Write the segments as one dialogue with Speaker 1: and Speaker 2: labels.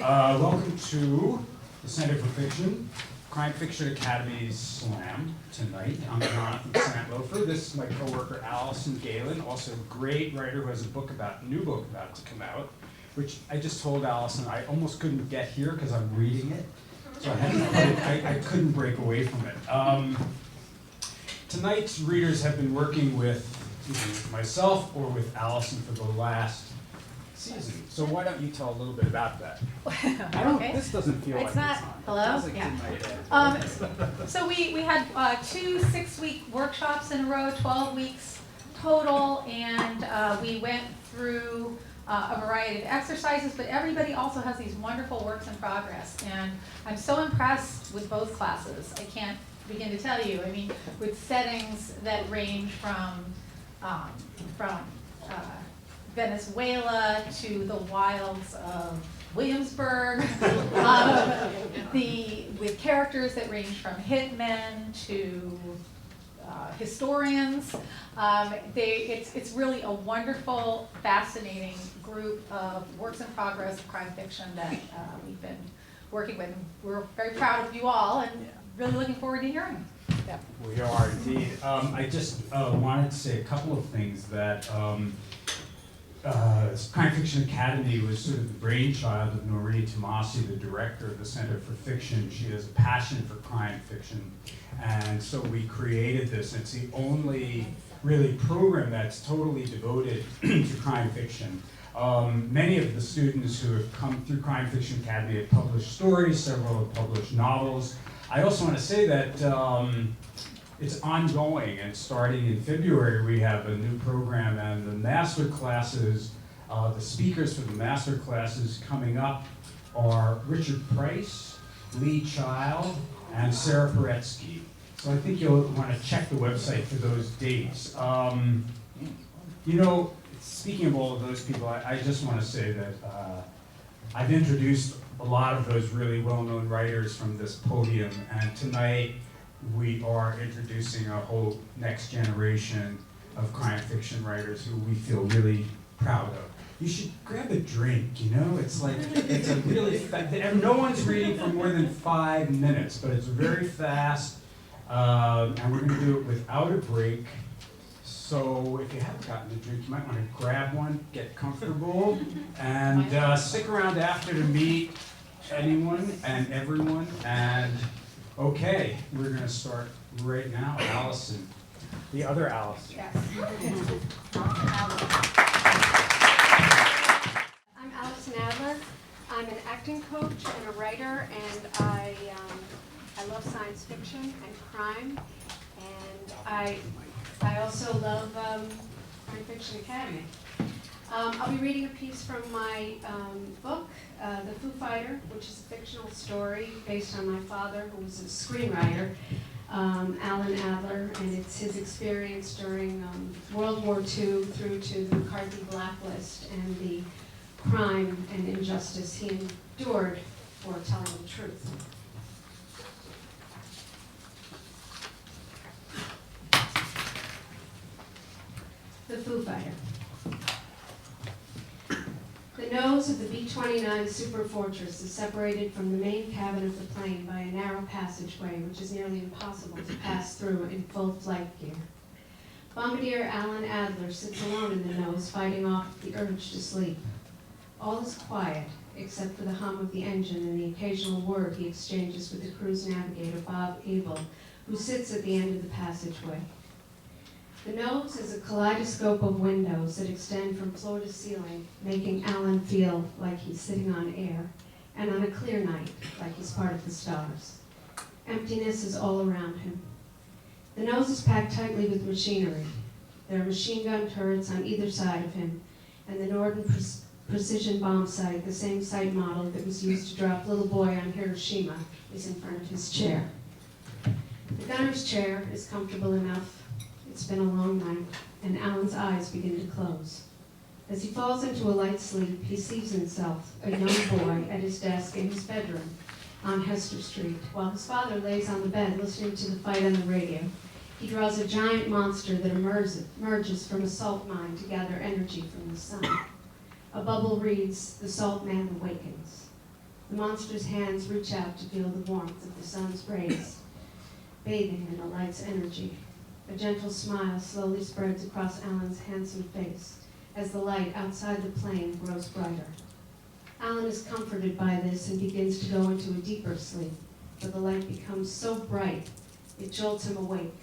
Speaker 1: Welcome to the Center for Fiction, Crime Fiction Academy's Slam tonight. I'm Jonathan Santlofer. This is my coworker Alison Gaylin, also a great writer who has a new book about to come out, which I just told Alison I almost couldn't get here because I'm reading it, so I couldn't break away from it. Tonight's readers have been working with either myself or with Alison for the last season. So why don't you tell a little bit about that?
Speaker 2: Okay.
Speaker 1: This doesn't feel
Speaker 2: It's
Speaker 1: like
Speaker 2: not.
Speaker 1: it's on.
Speaker 2: Hello?
Speaker 1: It feels like
Speaker 2: Yeah.
Speaker 1: it's in my head.
Speaker 2: So we had 2 6-week workshops in a row, 12 weeks total, and we went through a variety of exercises, but everybody also has these wonderful works in progress, and I'm so impressed with both classes. I can't begin to tell you. I mean, with settings that range from Venezuela to the wilds of Williamsburg, with characters that range from hitmen to historians. It's really a wonderful, fascinating group of works in progress of crime fiction that we've been working with. We're very proud of you all and really looking forward to hearing. Yeah.
Speaker 1: We are indeed. I just wanted to say a couple of things that Crime Fiction Academy was sort of the brainchild of Noreen Tomasi, the director of the Center for Fiction. She has a passion for crime fiction, and so we created this. It's the only really program that's totally devoted to crime fiction. Many of the students who have come through Crime Fiction Academy have published stories, several have published novels. I also want to say that it's ongoing, and starting in February we have a new program, and the master classes, the speakers for the master classes coming up are Richard Price, Lee Child, and Sarah Paretsky. So I think you'll want to check the website for those dates. Speaking of all of those people, I just want to say that I've introduced a lot of those really well-known writers from this podium, and tonight we are introducing a whole next generation of crime fiction writers who we feel really proud of. You should grab a drink, it's like, it's a really no one's reading for more than 5 minutes, but it's very fast, and we're going to do it without a break. So if you haven't gotten a drink, you might want to grab one, get comfortable, and stick around after to meet anyone and everyone. And okay, we're going to start right now. Alison, the other Alison.
Speaker 2: Yes.
Speaker 3: I'm Alison Adler. I'm an acting coach and a writer, and I love science fiction and crime, and I also love Crime Fiction Academy. I'll be reading a piece from my book, The Foo Fighter, which is a fictional story based on my father, who was a screenwriter, Alan Adler, and it's his experience during World War II through to the McCarthy blacklist and the crime and injustice he endured for telling the truth. The Foo Fighter. The nose of the B-29 Superfortress is separated from the main cabin of the plane by a narrow passageway which is nearly impossible to pass through in full flight gear. Bombardier Alan Adler sits alone in the nose, fighting off the urge to sleep. All is quiet, except for the hum of the engine and the occasional word he exchanges with the cruise navigator, Bob Abel, who sits at the end of the passageway. The nose is a kaleidoscope of windows that extend from floor to ceiling, making Alan feel like he's sitting on air, and on a clear night, like he's part of the stars. Emptiness is all around him. The nose is packed tightly with machinery. There are machine gun turrets on either side of him, and the Norden precision bomb sight, the same sight model that was used to drop Little Boy on Hiroshima, is in front of his chair. The gunner's chair is comfortable enough. It's been a long night, and Alan's eyes begin to close. As he falls into a light sleep, he sees himself, a young boy, at his desk in his bedroom on Hester Street, while his father lays on the bed listening to the fight on the radio. He draws a giant monster that emerges from a salt mine to gather energy from the sun. A bubble reads, "The Salt Man awakens." The monster's hands reach out to feel the warmth of the sun's rays, bathing in the light's energy. A gentle smile slowly spreads across Alan's handsome face as the light outside the plane grows brighter. Alan is comforted by this and begins to go into a deeper sleep, but the light becomes so bright it jolts him awake.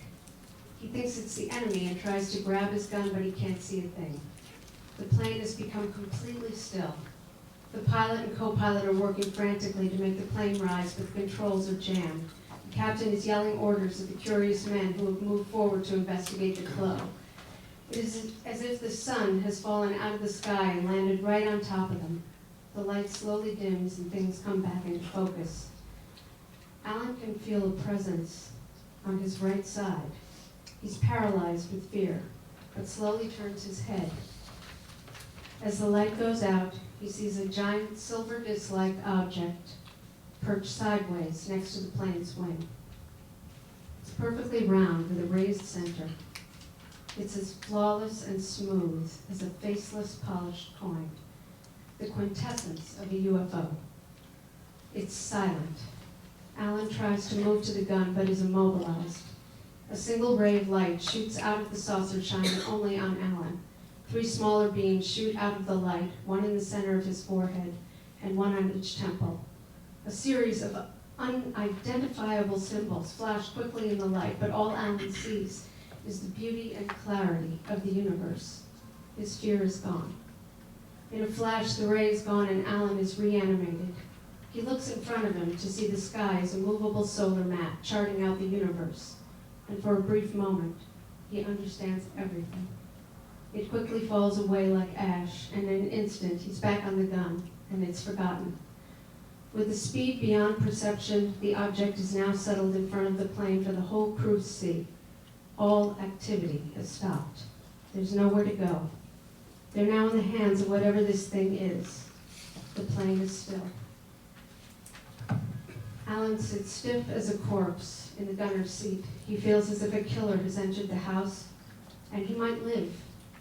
Speaker 3: He thinks it's the enemy and tries to grab his gun, but he can't see a thing. The plane has become completely still. The pilot and co-pilot are working frantically to make the plane rise, but the controls are jammed. The captain is yelling orders at the curious men who have moved forward to investigate the glow. It is as if the sun has fallen out of the sky and landed right on top of them. The light slowly dims and things come back into focus. Alan can feel a presence on his right side. He's paralyzed with fear, but slowly turns his head. As the light goes out, he sees a giant silver disc-like object perched sideways next to the plane's wing. It's perfectly round with a raised center. It's as flawless and smooth as a faceless, polished coin, the quintessence of a UFO. It's silent. Alan tries to move to the gun, but is immobilized. A single ray of light shoots out of the saucer, shining only on Alan. 3 smaller beams shoot out of the light, one in the center of his forehead and one on each temple. A series of unidentifiable symbols flash quickly in the light, but all Alan sees is the beauty and clarity of the universe. His fear is gone. In a flash, the ray is gone and Alan is reanimated. He looks in front of him to see the sky as a movable solar map charting out the universe. And for a brief moment, he understands everything. It quickly falls away like ash, and in an instant, he's back on the gun, and it's forgotten. With a speed beyond perception, the object is now settled in front of the plane for the whole crew to see. All activity has stopped. There's nowhere to go. They're now in the hands of whatever this thing is. The plane is still. Alan sits stiff as a corpse in the gunner's seat. He feels as if a killer has entered the house, and he might live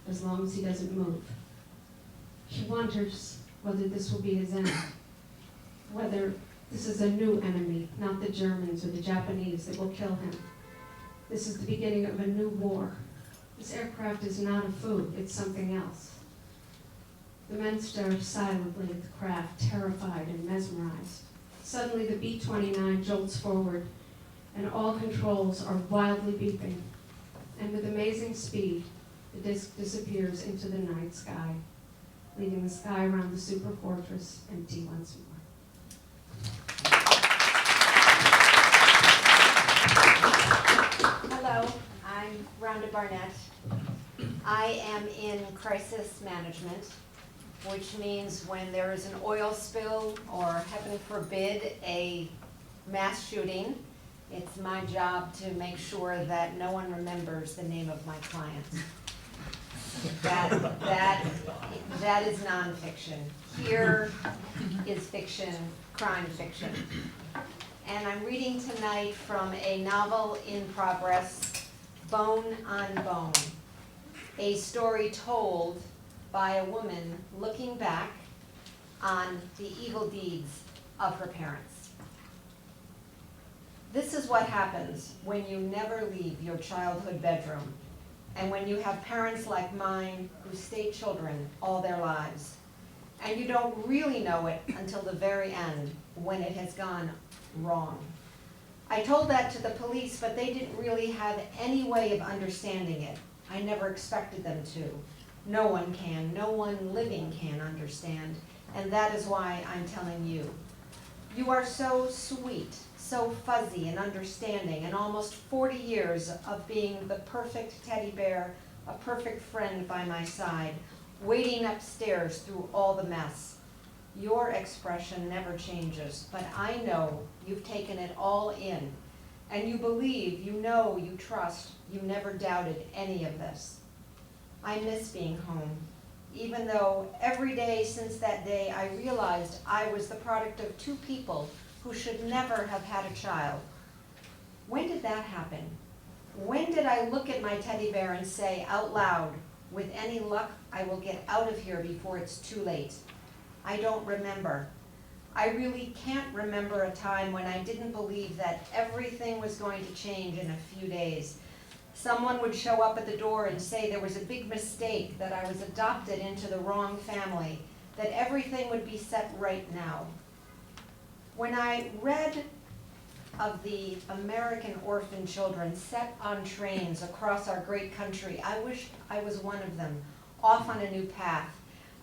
Speaker 3: as long as he doesn't move. He wonders whether this will be his end, whether this is a new enemy, not the Germans or the Japanese that will kill him. This is the beginning of a new war. This aircraft is not a food, it's something else. The men stare silently at the craft, terrified and mesmerized. Suddenly the B-29 jolts forward, and all controls are wildly beeping. And with amazing speed, the disc disappears into the night sky, leaving the sky around the super fortress empty once more.
Speaker 4: Hello, I'm Rhonda Barnett. I am in crisis management, which means when there is an oil spill or, heaven forbid, a mass shooting, it's my job to make sure that no one remembers the name of my client. That is nonfiction. Here is fiction, crime fiction. And I'm reading tonight from a novel in progress, Bone on Bone, a story told by a woman looking back on the evil deeds of her parents. This is what happens when you never leave your childhood bedroom, and when you have parents like mine who stay children all their lives, and you don't really know it until the very end when it has gone wrong. I told that to the police, but they didn't really have any way of understanding it. I never expected them to. No one can, no one living can understand, and that is why I'm telling you. You are so sweet, so fuzzy and understanding, and almost 40 years of being the perfect teddy bear, a perfect friend by my side, waiting upstairs through all the mess. Your expression never changes, but I know you've taken it all in, and you believe, you know, you trust, you never doubted any of this. I miss being home, even though every day since that day I realized I was the product of 2 people who should never have had a child. When did that happen? When did I look at my teddy bear and say out loud, with any luck, I will get out of here before it's too late? I don't remember. I really can't remember a time when I didn't believe that everything was going to change in a few days. Someone would show up at the door and say there was a big mistake, that I was adopted into the wrong family, that everything would be set right now. When I read of the American orphan children set on trains across our great country, I wished I was one of them, off on a new path.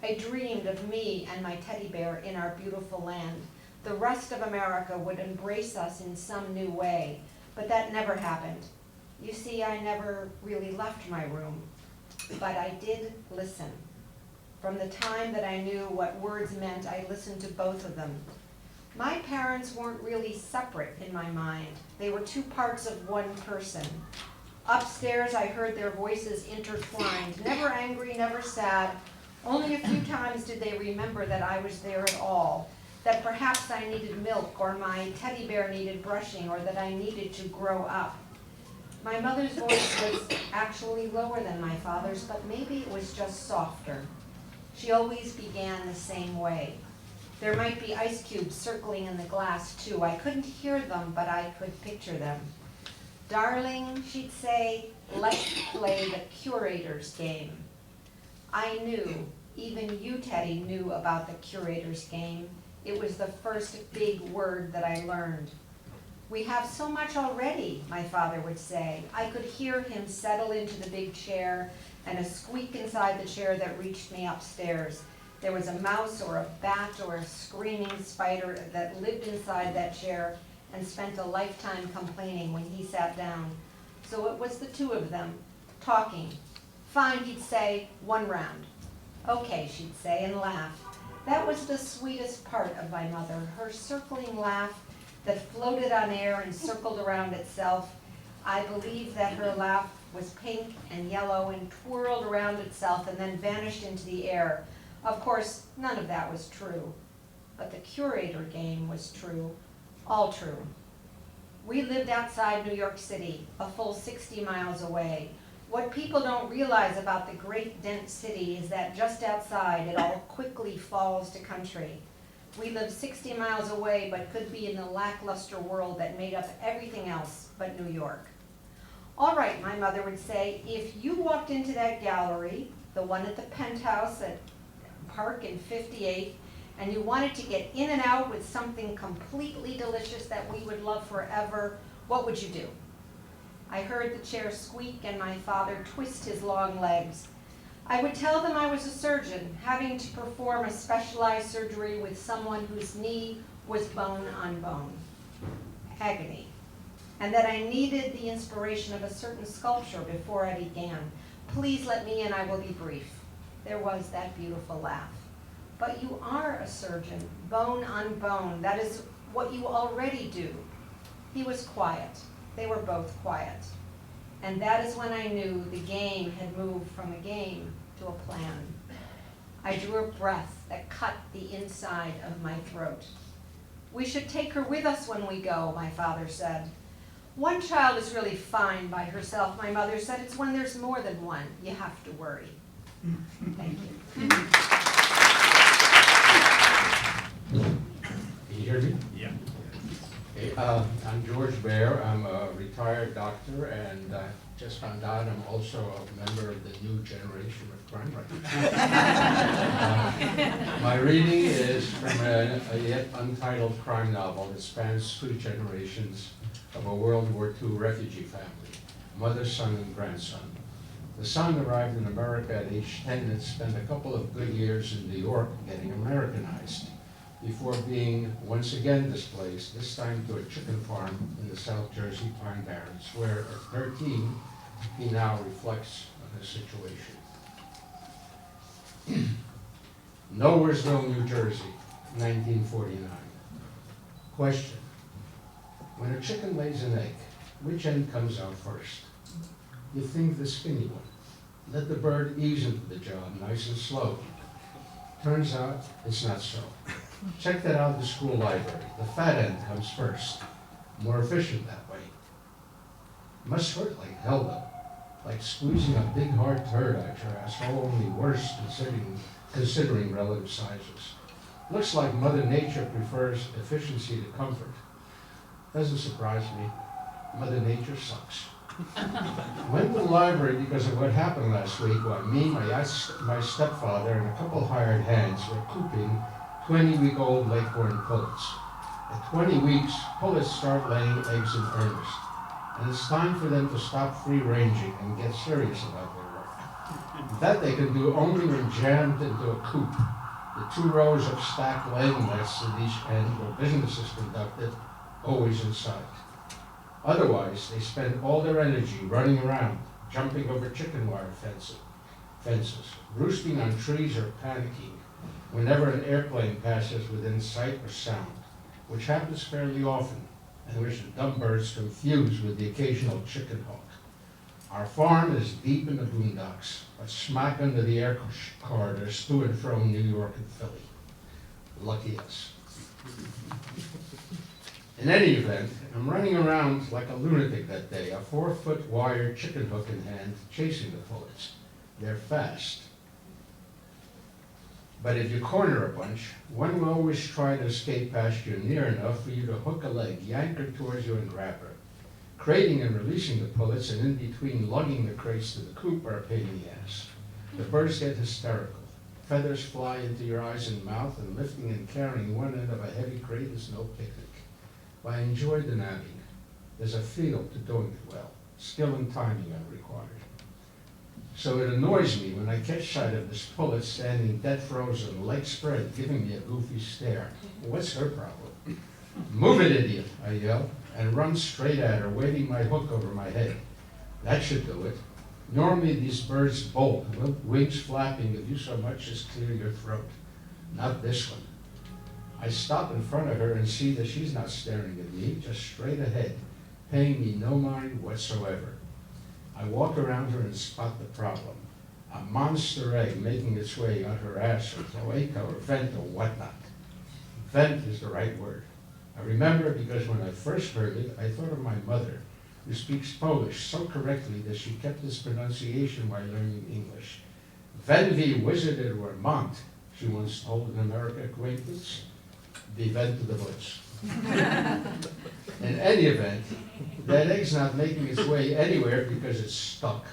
Speaker 4: I dreamed of me and my teddy bear in our beautiful land. The rest of America would embrace us in some new way, but that never happened. You see, I never really left my room, but I did listen. From the time that I knew what words meant, I listened to both of them. My parents weren't really separate in my mind. They were two parts of one person. Upstairs, I heard their voices intertwined, never angry, never sad. Only a few times did they remember that I was there at all, that perhaps I needed milk, or my teddy bear needed brushing, or that I needed to grow up. My mother's voice was actually lower than my father's, but maybe it was just softer. She always began the same way. There might be ice cubes circling in the glass, too. I couldn't hear them, but I could picture them. Darling, she'd say, let's play the curator's game. I knew, even you, Teddy, knew about the curator's game. It was the first big word that I learned. We have so much already, my father would say. I could hear him settle into the big chair and a squeak inside the chair that reached me upstairs. There was a mouse or a bat or a screaming spider that lived inside that chair and spent a lifetime complaining when he sat down. So it was the two of them, talking. Fine, he'd say, 1 round. Okay, she'd say, and laugh. That was the sweetest part of my mother, her circling laugh that floated on air and circled around itself. I believe that her laugh was pink and yellow and twirled around itself and then vanished into the air. Of course, none of that was true, but the curator game was true, all true. We lived outside New York City, a full 60 miles away. What people don't realize about the great dense city is that just outside it all quickly falls to country. We lived 60 miles away but could be in the lackluster world that made up everything else but New York. All right, my mother would say, if you walked into that gallery, the one at the penthouse at Park and 58, and you wanted to get in and out with something completely delicious that we would love forever, what would you do? I heard the chair squeak and my father twist his long legs. I would tell them I was a surgeon, having to perform a specialized surgery with someone whose knee was bone on bone. Agony. And that I needed the inspiration of a certain sculpture before I began. Please let me in, I will be brief. There was that beautiful laugh. But you are a surgeon, bone on bone. That is what you already do. He was quiet. They were both quiet. And that is when I knew the game had moved from a game to a plan. I drew a breath that cut the inside of my throat. We should take her with us when we go, my father said. One child is really fine by herself, my mother said. It's when there's more than one, you have to worry. Thank you.
Speaker 5: Can you hear me?
Speaker 1: Yeah.
Speaker 5: Okay, I'm George Baer. I'm a retired doctor, and I just found out I'm also a member of the new generation of crime writers. My reading is from a yet untitled crime novel that spans 2 generations of a World War II refugee family, mother, son, and grandson. The son arrived in America at age 10 and spent a couple of good years in New York getting Americanized, before being once again displaced, this time to a chicken farm in the South Jersey Pine Barrens, where at 13, he now reflects on his situation. Nowheresville, New Jersey, 1949. Question: when a chicken lays an egg, which end comes out first? You think the skinny one. Let the bird ease into the job nice and slow. Turns out it's not so. Check that out in the school library. The fat end comes first. More efficient that way. Must hurt like hell though. Like squeezing a big hard turd out your asshole, only worse considering relative sizes. Looks like Mother Nature prefers efficiency to comfort. Doesn't surprise me. Mother Nature sucks. Went to the library because of what happened last week when me, my stepfather, and a couple hired hands were cooping 20-week-old Leghorn pullets. At 20 weeks, pullets start laying eggs in earnest, and it's time for them to stop free-ranging and get serious about their work. That they can do only when jammed into a coop. The 2 rows of stacked laying nests at each end where business is conducted, always in sight. Otherwise, they spend all their energy running around, jumping over chicken wire fences, roosting on trees or panicking whenever an airplane passes within sight or sound, which happens fairly often, and which the dumb birds confuse with the occasional chicken hawk. Our farm is deep in the boondocks, but smack under the air corridors to and from New York and Philly. Lucky us. In any event, I'm running around like a lunatic that day, a 4-foot wire chicken hook in hand, chasing the pullets. They're fast. But if you corner a bunch, one will always try to escape past you near enough for you to hook a leg, yank her towards you, and grab her. Crating and releasing the pullets, and in between lugging the crates to the coop are a pain in the ass. The birds get hysterical. Feathers fly into your eyes and mouth, and lifting and carrying one end of a heavy crate is no picnic. But I enjoy the nabbing. There's a feel to doing it well. Skill and timing are required. So it annoys me when I catch sight of this pullet standing dead frozen, legs spread, giving me a goofy stare. What's her problem? Move it, idiot, I yell, and run straight at her, waving my hook over my head. That should do it. Normally these birds bolt, wings flapping if you so much as clear your throat. Not this one. I stop in front of her and see that she's not staring at me, just straight ahead, paying me no mind whatsoever. I walk around her and spot the problem. A monster egg making its way on her ass or cloaca or vent or whatnot. Vent is the right word. I remember it because when I first heard it, I thought of my mother, who speaks Polish so correctly that she kept its pronunciation while learning English. Ven vi wizarded Vermont, she once told an American acquaintance. The event to the bush. In any event, that egg's not making its way anywhere because it's stuck.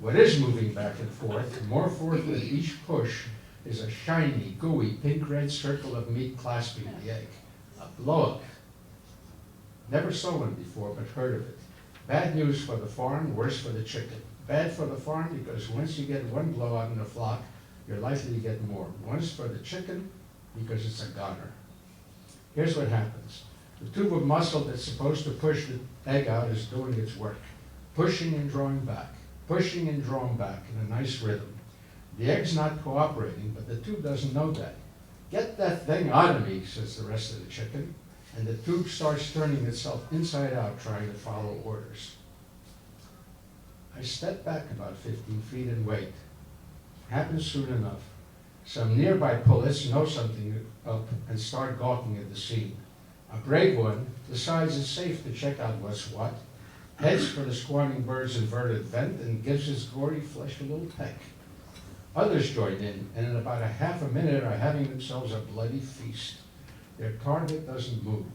Speaker 5: What is moving back and forth, more forth with each push, is a shiny, gooey, pink-red circle of meat clasping the egg. A blow-up. Never saw one before, but heard of it. Bad news for the farm, worse for the chicken. Bad for the farm because once you get one blowout in a flock, you're likely to get more. Worse for the chicken because it's a goner. Here's what happens. The tube of muscle that's supposed to push the egg out is doing its work, pushing and drawing back, pushing and drawing back in a nice rhythm. The egg's not cooperating, but the tube doesn't know that. Get that thing out of me, says the rest of the chicken, and the tube starts turning itself inside out trying to follow orders. I step back about 15 feet and wait. Happens soon enough. Some nearby pullets know something up and start gawking at the scene. A brave one decides it's safe to check out what's what, heads for the squawking bird's inverted vent and gives his gory flesh a little peck. Others join in, and in about a half a minute are having themselves a bloody feast. Their target doesn't move,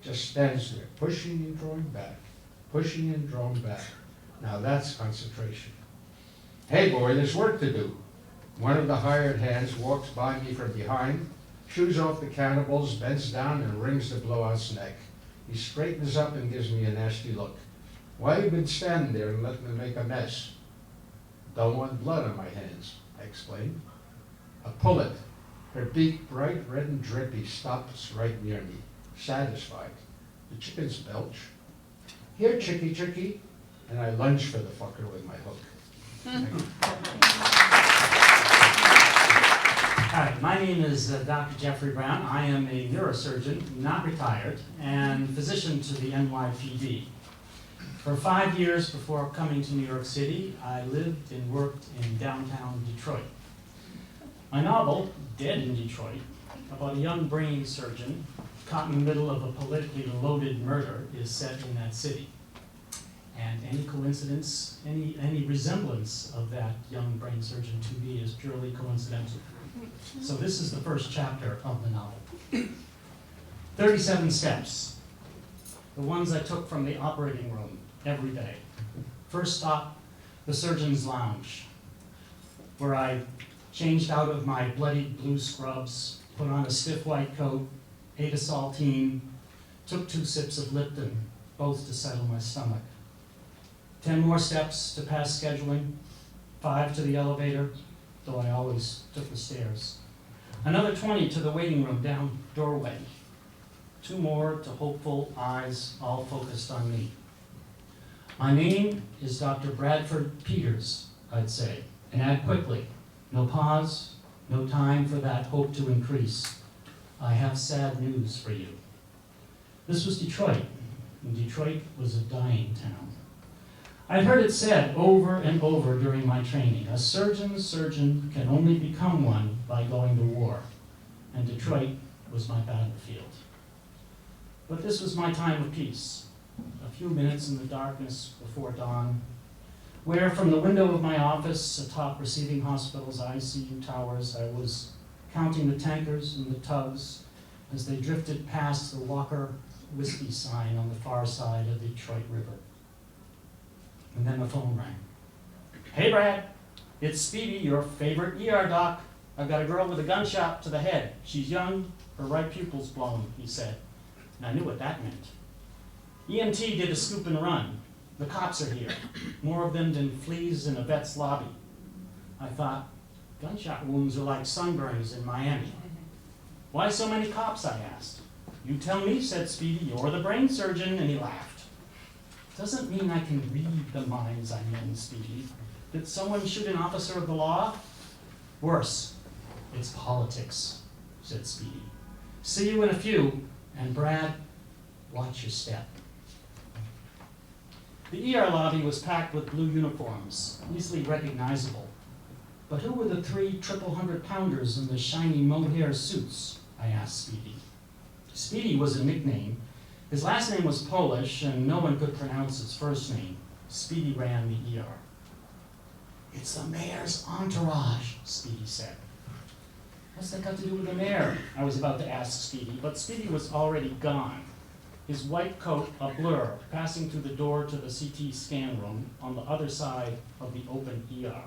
Speaker 5: just stands there, pushing and drawing back, pushing and drawing back. Now that's concentration. Hey boy, there's work to do. One of the hired hands walks by me from behind, shoos off the cannibals, bends down and wrings the blowout's neck. He straightens up and gives me a nasty look. Why you been standing there and letting them make a mess? Don't want blood on my hands, I explained. A pullet, her beak bright red and drippy, stops right near me, satisfied. The chickens belch. Here, chickie, chickie. And I lunge for the fucker with my hook.
Speaker 6: Hi, my name is Dr. Jeffrey Brown. I am a neurosurgeon, not retired, and physician to the NYPD. For 5 years before coming to New York City, I lived and worked in downtown Detroit. My novel, Dead in Detroit, about a young brain surgeon caught in the middle of a politically loaded murder, is set in that city. And any coincidence, any resemblance of that young brain surgeon to me is purely coincidental. So this is the first chapter of the novel. 37 steps, the ones I took from the operating room every day. First stop, the surgeon's lounge, where I changed out of my bloody blue scrubs, put on a stiff white coat, ate a saltine, took 2 sips of Lipton, both to settle my stomach. 10 more steps to pass scheduling, 5 to the elevator, though I always took the stairs. Another 20 to the waiting room down doorway. 2 more to hopeful eyes, all focused on me. My name is Dr. Bradford Peters, I'd say, and add quickly. No pause, no time for that hope to increase. I have sad news for you. This was Detroit, and Detroit was a dying town. I'd heard it said over and over during my training, a surgeon's surgeon can only become one by going to war, and Detroit was my battlefield. But this was my time of peace, a few minutes in the darkness before dawn, where from the window of my office atop receiving hospital's ICU towers, I was counting the tankers and the tugs as they drifted past the Walker whiskey sign on the far side of the Detroit River. And then the phone rang. Hey Brad, it's Speedy, your favorite ER doc. I've got a girl with a gunshot to the head. She's young, her right pupil's blown, he said. And I knew what that meant. EMT did a scoop and run. The cops are here. More of them than fleas in a vet's lobby. I thought, gunshot wounds are like sunburns in Miami. Why so many cops, I asked. You tell me, said Speedy, you're the brain surgeon, and he laughed. Doesn't mean I can read the minds I'm in, Speedy. Did someone shoot an officer of the law? Worse, it's politics, said Speedy. See you in a few, and Brad, watch your step. The ER lobby was packed with blue uniforms, easily recognizable. But who were the 3 triple-hundred-pounders in the shiny mohair suits? I asked Speedy. Speedy was a nickname. His last name was Polish, and no one could pronounce his first name. Speedy ran the ER. It's the mayor's entourage, Speedy said. What's that got to do with the mayor? I was about to ask Speedy, but Speedy was already gone. His white coat a blur, passing through the door to the CT scan room on the other side of the open ER.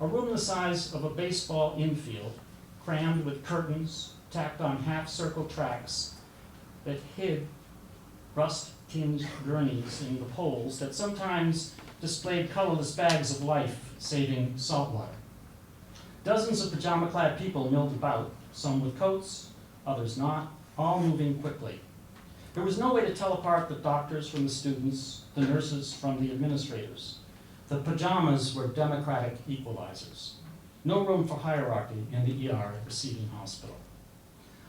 Speaker 6: A room the size of a baseball infield, crammed with curtains, tacked on half-circle tracks that hid rust-tinged gurneys in the poles that sometimes displayed colorless bags of life-saving saltwater. Dozens of pajama-clad people milled about, some with coats, others not, all moving quickly. There was no way to tell apart the doctors from the students, the nurses from the administrators. The pajamas were democratic equalizers. No room for hierarchy in the ER receiving hospital.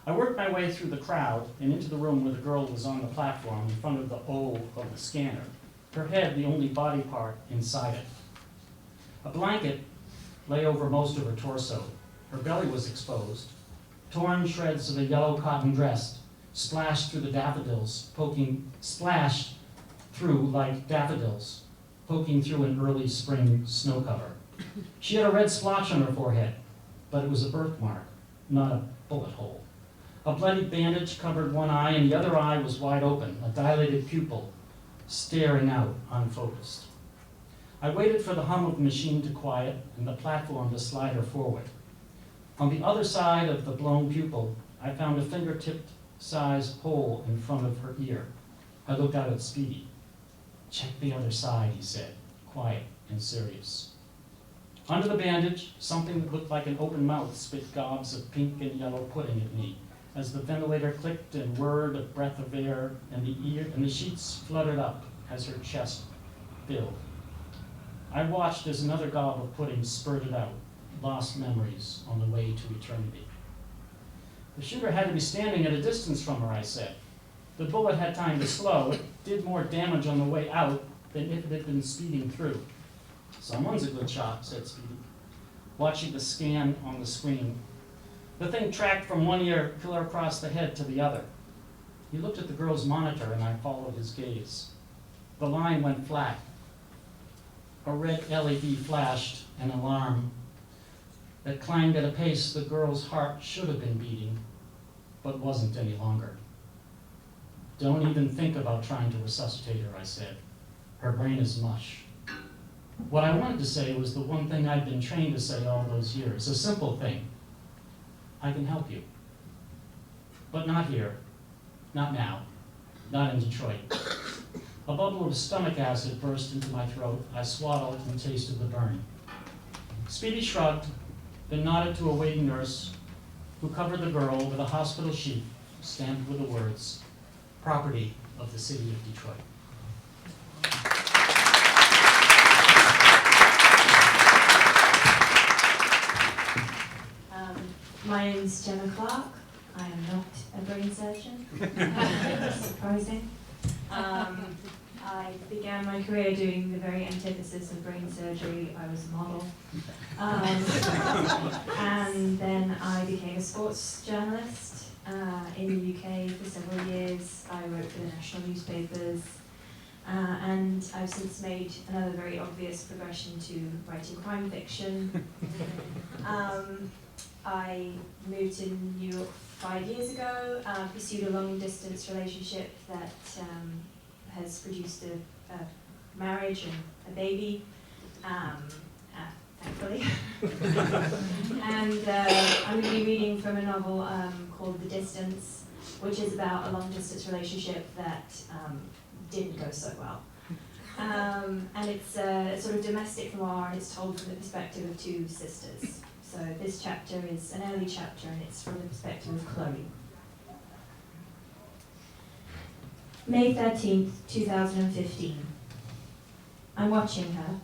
Speaker 6: I worked my way through the crowd and into the room where the girl was on the platform in front of the O of the scanner, her head the only body part inside it. A blanket lay over most of her torso. Her belly was exposed. Torn shreds of a yellow cotton dress splashed through the daffodils, splashed through like daffodils, poking through an early spring snow cover. She had a red splotch on her forehead, but it was a birthmark, not a bullet hole. A bloody bandage covered one eye, and the other eye was wide open, a dilated pupil staring out unfocused. I waited for the hum of the machine to quiet and the platform to slide her forward. On the other side of the blown pupil, I found a fingertip-sized hole in front of her ear. I looked out at Speedy. Check the other side, he said, quiet and serious. Under the bandage, something that looked like an open mouth spit gobs of pink and yellow pudding at me as the ventilator clicked and whirred a breath of air and the sheets fluttered up as her chest filled. I watched as another gob of pudding spurted out, lost memories on the way to eternity. The shooter had to be standing at a distance from her, I said. The bullet had time to slow. It did more damage on the way out than if it had been speeding through. Someone's a good shot, said Speedy, watching the scan on the screen. The thing tracked from one ear clear across the head to the other. He looked at the girl's monitor, and I followed his gaze. The line went flat. A red LED flashed, an alarm that clanged at a pace the girl's heart should have been beating, but wasn't any longer. Don't even think about trying to resuscitate her, I said. Her brain is mush. What I wanted to say was the one thing I'd been trained to say all those years, a simple thing. I can help you. But not here, not now, not in Detroit. A bubble of stomach acid burst into my throat. I swallowed and tasted the burn. Speedy shrugged, then nodded to a waiting nurse who covered the girl with a hospital sheet stamped with the words, "Property of the City of Detroit."
Speaker 7: My name is Gemma Clark. I am not a brain surgeon. Surprising. I began my career doing the very antithesis of brain surgery. I was a model. And then I became a sports journalist in the UK for several years. I wrote for the national newspapers. And I've since made another very obvious progression to writing crime fiction. I moved to New York 5 years ago, pursued a long-distance relationship that has produced a marriage and a baby, thankfully. And I'm going to be reading from a novel called The Distance, which is about a long-distance relationship that didn't go so well. And it's a sort of domestic noir, and it's told from the perspective of two sisters. So this chapter is an early chapter, and it's from the perspective of Chloe. May 13th, 2015. I'm watching her.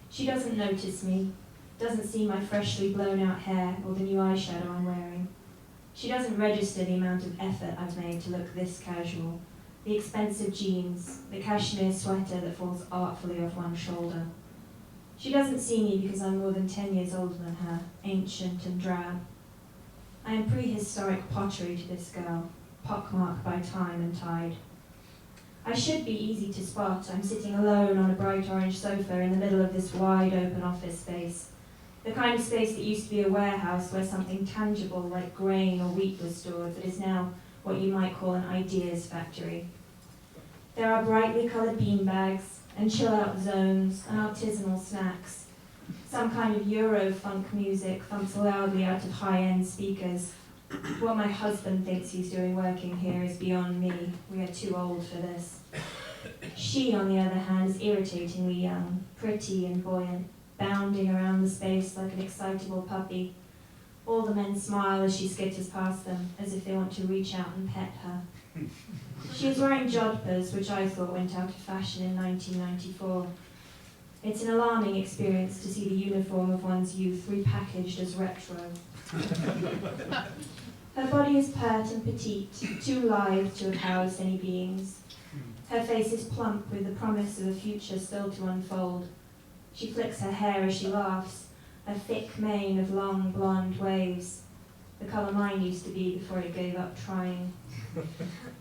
Speaker 7: She doesn't notice me, doesn't see my freshly blown out hair or the new eyeshadow I'm wearing. She doesn't register the amount of effort I've made to look this casual, the expensive jeans, the cashmere sweater that falls artfully off one shoulder. She doesn't see me because I'm more than 10 years older than her, ancient and drab. I am prehistoric pottery to this girl, pockmarked by time and tide. I should be easy to spot. I'm sitting alone on a bright orange sofa in the middle of this wide open office space. The kind of space that used to be a warehouse where something tangible like grain or wheat was stored, that is now what you might call an ideas factory. There are brightly coloured beanbags, and chill-out zones, and artisanal snacks. Some kind of Euro-funk music thumps loudly out of high-end speakers. What my husband thinks he's doing working here is beyond me. We are too old for this. She, on the other hand, is irritatingly young, pretty and buoyant, bounding around the space like an excitable puppy. All the men smile as she skitters past them, as if they want to reach out and pet her. She is wearing jodhpurs, which I thought went out of fashion in 1994. It's an alarming experience to see the uniform of one's youth repackaged as retro. Her body is pert and petite, too lithe to have housed any beings. Her face is plump with the promise of a future still to unfold. She flicks her hair as she laughs, a thick mane of long blonde waves, the colour mine used to be before it gave up trying.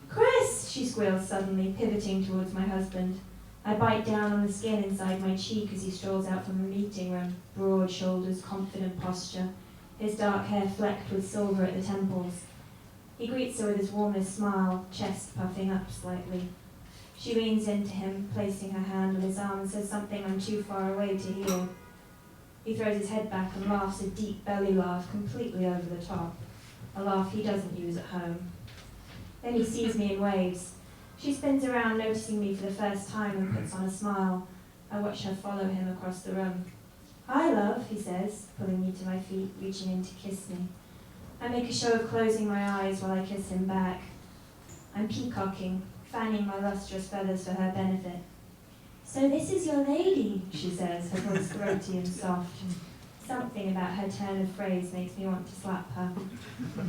Speaker 7: "Chris!" she squeals suddenly, pivoting towards my husband. I bite down on the skin inside my cheek as he strolls out from the meeting room, broad shoulders, confident posture, his dark hair flecked with silver at the temples. He greets her with his warmest smile, chest puffing up slightly. She leans into him, placing her hand on his arm, and says something I'm too far away to hear. He throws his head back and laughs a deep belly laugh, completely over the top, a laugh he doesn't use at home. Then he sees me and waves. She spins around, noticing me for the first time, and puts on a smile. I watch her follow him across the room. "Hi, love," he says, pulling me to my feet, reaching in to kiss me. I make a show of closing my eyes while I kiss him back. I'm peacocking, fanning my lustrous feathers for her benefit. "So this is your lady," she says, her voice throaty and soft. Something about her turn of phrase makes me want to slap her.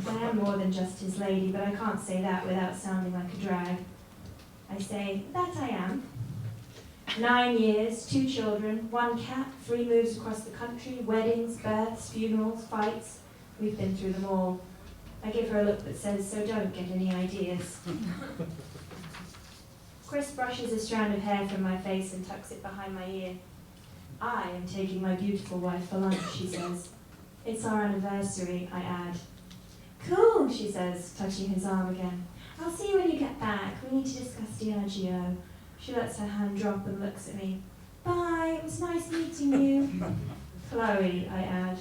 Speaker 7: I am more than just his lady, but I can't say that without sounding like a drag. I say, "That I am." 9 years, 2 children, 1 cat, 3 moves across the country, weddings, births, funerals, fights. We've been through them all. I give her a look that says, "So don't get any ideas." Chris brushes a strand of hair from my face and tucks it behind my ear. "I am taking my beautiful wife for lunch," she says. It's our anniversary, I add. Cool, she says, touching his arm again. I'll see you when you get back. We need to discuss Diageo. She lets her hand drop and looks at me. Bye, it was nice meeting you. Chloe, I add,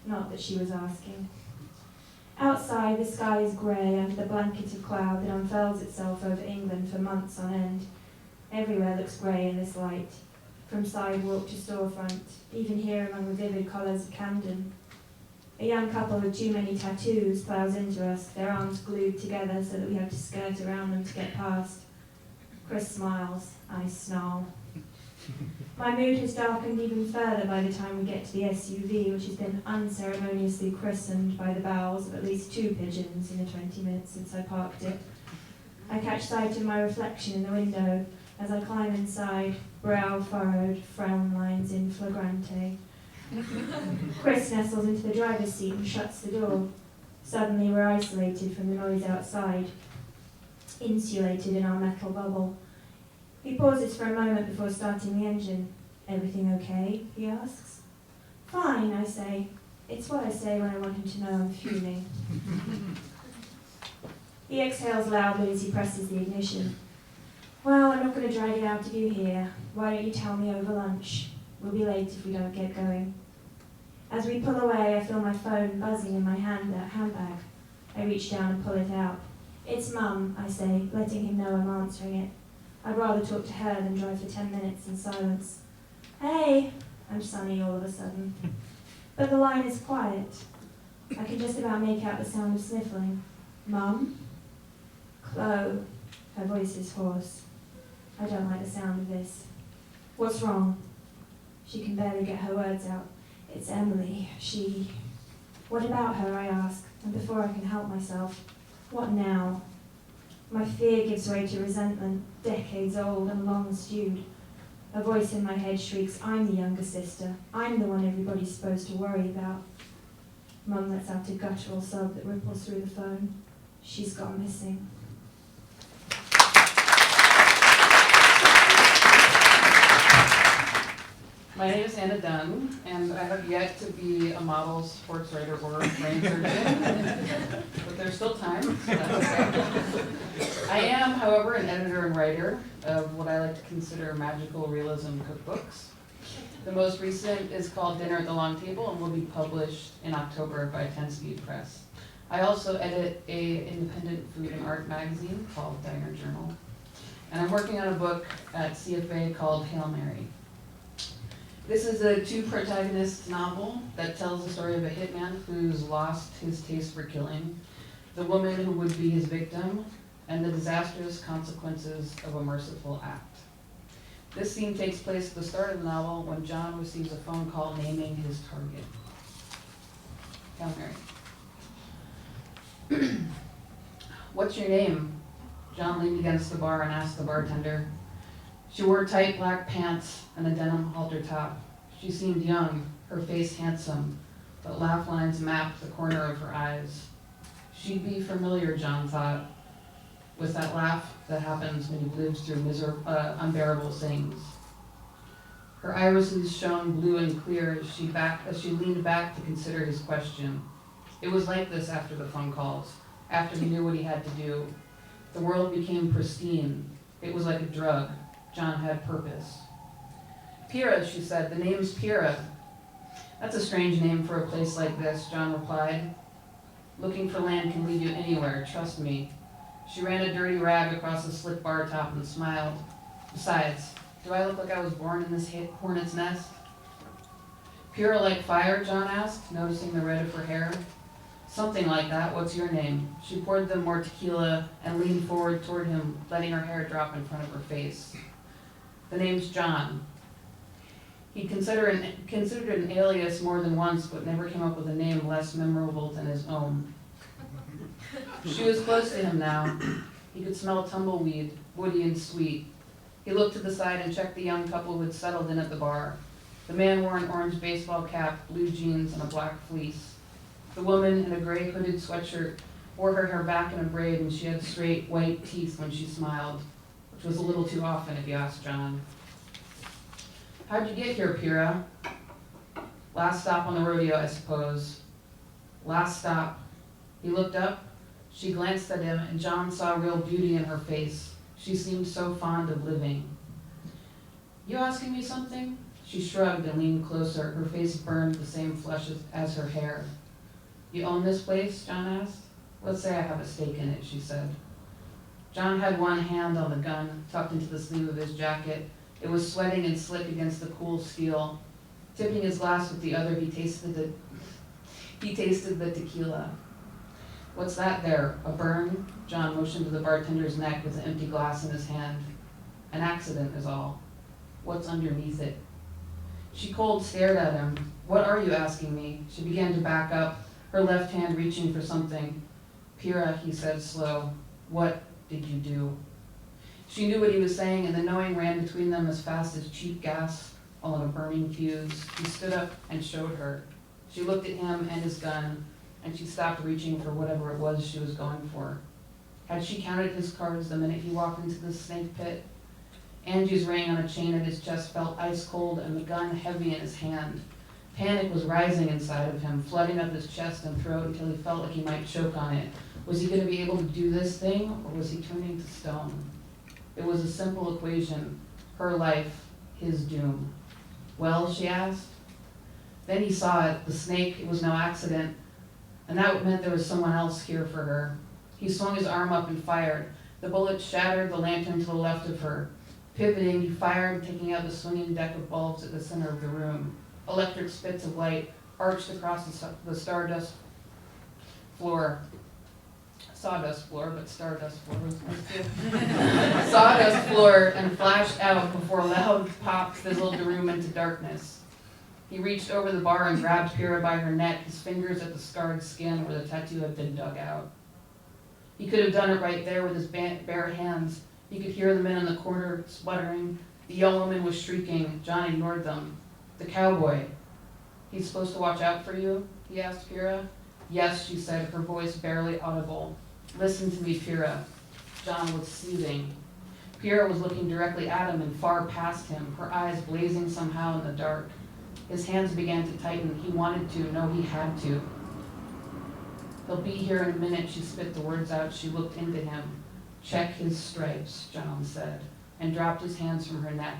Speaker 7: not that she was asking. Outside, the sky is grey under the blanket of cloud that unfurls itself over England for months on end. Everywhere looks grey in this light, from sidewalk to storefront, even here among the vivid colours of Camden. A young couple with too many tattoos plows into us, their arms glued together so that we have to skirt around them to get past. Chris smiles, I snarl. My mood has darkened even further by the time we get to the SUV, which has been unceremoniously christened by the bowels of at least 2 pigeons in the 20 minutes since I parked it. I catch sight of my reflection in the window as I climb inside, brow furrowed, frown lines in flagrante. Chris nestles into the driver's seat and shuts the door. Suddenly we're isolated from the noise outside, insulated in our metal bubble. He pauses for a moment before starting the engine. Everything okay? He asks. Fine, I say. It's what I say when I want him to know I'm fuming. He exhales loudly as he presses the ignition. Well, I'm not going to drag it out of you here. Why don't you tell me over lunch? We'll be late if we don't get going. As we pull away, I feel my phone buzzing in my handbag. I reach down and pull it out. It's Mum, I say, letting him know I'm answering it. I'd rather talk to her than drive for 10 minutes in silence. Hey, I'm sunny all of a sudden. But the line is quiet. I can just about make out the sound of sniffling. Mum? Chloe. Her voice is hoarse. I don't like the sound of this. What's wrong? She can barely get her words out. It's Emily. She... What about her, I ask, and before I can help myself, what now? My fear gives way to resentment, decades old and long stewed. A voice in my head shrieks, I'm the younger sister. I'm the one everybody's supposed to worry about. Mum lets out a guttural sob that ripples through the phone. She's gone missing.
Speaker 8: My name is Anna Dunn, and I have yet to be a model, sports writer, or brain surgeon, but there's still time. So that's okay. I am, however, an editor and writer of what I like to consider magical realism cookbooks. The most recent is called Dinner at the Long Table and will be published in October by 10 Speed Press. I also edit an independent food and art magazine called Diner Journal. And I'm working on a book at CFA called Hail Mary. This is a 2-protagonist novel that tells the story of a hitman who's lost his taste for killing, the woman who would be his victim, and the disastrous consequences of a merciful act. This scene takes place at the start of the novel when John receives a phone call naming his target. Hail Mary. What's your name? John leaned against the bar and asked the bartender. She wore tight black pants and a denim halter top. She seemed young, her face handsome, but laugh lines mapped the corner of her eyes. She'd be familiar, John thought, with that laugh that happens when you live through unbearable things. Her irises shone blue and clear as she leaned back to consider his question. It was like this after the phone calls, after he knew what he had to do. The world became pristine. It was like a drug. John had purpose. Pira, she said. The name's Pira. That's a strange name for a place like this, John replied. Looking for land can lead you anywhere, trust me. She ran a dirty rag across the slick bar top and smiled. Besides, do I look like I was born in this hornet's nest? Pira like fire, John asked, noticing the red of her hair. Something like that. What's your name? She poured them more tequila and leaned forward toward him, letting her hair drop in front of her face. The name's John. He'd considered an alias more than once, but never came up with a name less memorable than his own. She was close to him now. He could smell tumbleweed, woody and sweet. He looked to the side and checked the young couple who had settled in at the bar. The man wore an orange baseball cap, blue jeans, and a black fleece. The woman in a gray hooded sweatshirt wore her hair back in a braid, and she had straight white teeth when she smiled, which was a little too often if you asked John. How'd you get here, Pira? Last stop on the rodeo, I suppose. Last stop. He looked up. She glanced at him, and John saw real beauty in her face. She seemed so fond of living. You asking me something? She shrugged and leaned closer. Her face burned the same flesh as her hair. You own this place? John asked. Let's say I have a stake in it, she said. John had one hand on the gun, tucked into the sleeve of his jacket. It was sweating and slick against the cool steel. Tipping his glass with the other, he tasted the tequila. What's that there, a burn? John motioned to the bartender's neck with an empty glass in his hand. An accident is all. What's underneath it? She cold stared at him. What are you asking me? She began to back up, her left hand reaching for something. Pyrrha, he said slow. What did you do? She knew what he was saying, and the knowing ran between them as fast as cheap gas on a burning fuse. He stood up and showed her. She looked at him and his gun, and she stopped reaching for whatever it was she was going for. Had she counted his cards the minute he walked into the snake pit? Angie's ring on a chain at his chest felt ice cold, and the gun heavy in his hand. Panic was rising inside of him, flooding up his chest and throat until he felt like he might choke on it. Was he going to be able to do this thing, or was he turning to stone? It was a simple equation. Her life, his doom. Well, she asked. Then he saw it, the snake. It was no accident. And that meant there was someone else here for her. He swung his arm up and fired. The bullet shattered the lantern to the left of her. Pivoting, he fired, taking out the swinging deck of bulbs at the center of the room. Electric spits of light arched across the stardust floor. Sawdust floor, but stardust floor was nice too. Sawdust floor, and flashed out before loud pops fizzled the room into darkness. He reached over the bar and grabbed Pyrrha by her neck, his fingers at the scarred skin where the tattoo had been dug out. He could have done it right there with his bare hands. He could hear the men in the corner sputtering. The young woman was shrieking. John ignored them. The cowboy. He's supposed to watch out for you? He asked Pyrrha. Yes, she said, her voice barely audible. Listen to me, Pyrrha. John was seething. Pyrrha was looking directly at him and far past him, her eyes blazing somehow in the dark. His hands began to tighten. He wanted to. No, he had to. He'll be here in a minute, she spit the words out. She looked into him. Check his stripes, John said, and dropped his hands from her neck.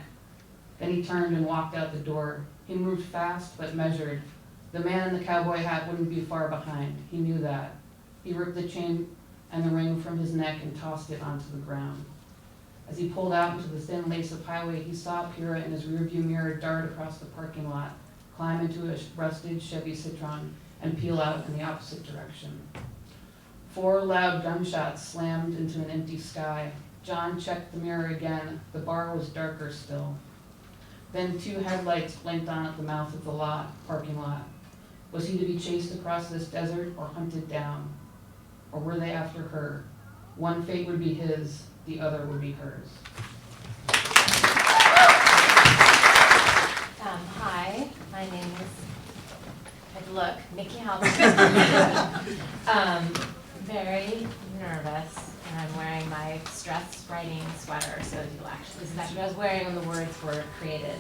Speaker 8: Then he turned and walked out the door. He moved fast but measured. The man in the cowboy hat wouldn't be far behind. He knew that. He ripped the chain and the ring from his neck and tossed it onto the ground. As he pulled out into the thin lace of highway, he saw Pyrrha in his rearview mirror dart across the parking lot, climb into a rusted Chevy Citron, and peel out in the opposite direction. 4 loud gunshots slammed into an empty sky. John checked the mirror again. The bar was darker still. Then 2 headlights blinked on at the mouth of the parking lot. Was he to be chased across this desert or hunted down? Or were they after her? One fate would be his, the other would be hers.
Speaker 9: Hi, my name is, Nikki Halpern. Very nervous, and I'm wearing my stress writing sweater, so you'll actually, this is actually what I was wearing when the words were created.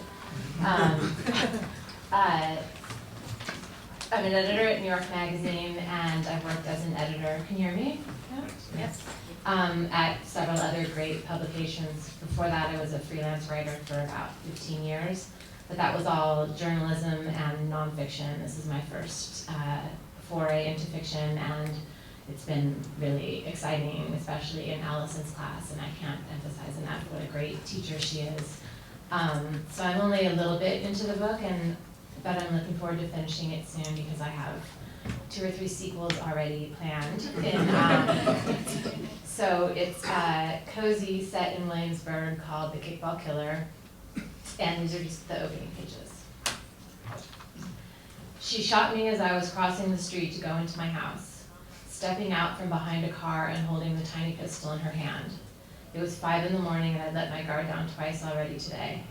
Speaker 9: I'm an editor at New York Magazine, and I've worked as an editor. Can you hear me? Yeah? Yes. At several other great publications. Before that, I was a freelance writer for about 15 years, but that was all journalism and nonfiction. This is my first foray into fiction, and it's been really exciting, especially in Alison's class, and I can't emphasize enough what a great teacher she is. So I'm only a little bit into the book, but I'm looking forward to finishing it soon because I have 2 or 3 sequels already planned. So it's cozy, set in Williamsburg, called The Kickball Killer, and these are just the opening pages. She shot me as I was crossing the street to go into my house, stepping out from behind a car and holding the tiny pistol in her hand. It was 5 in the morning and I'd let my guard down twice already today.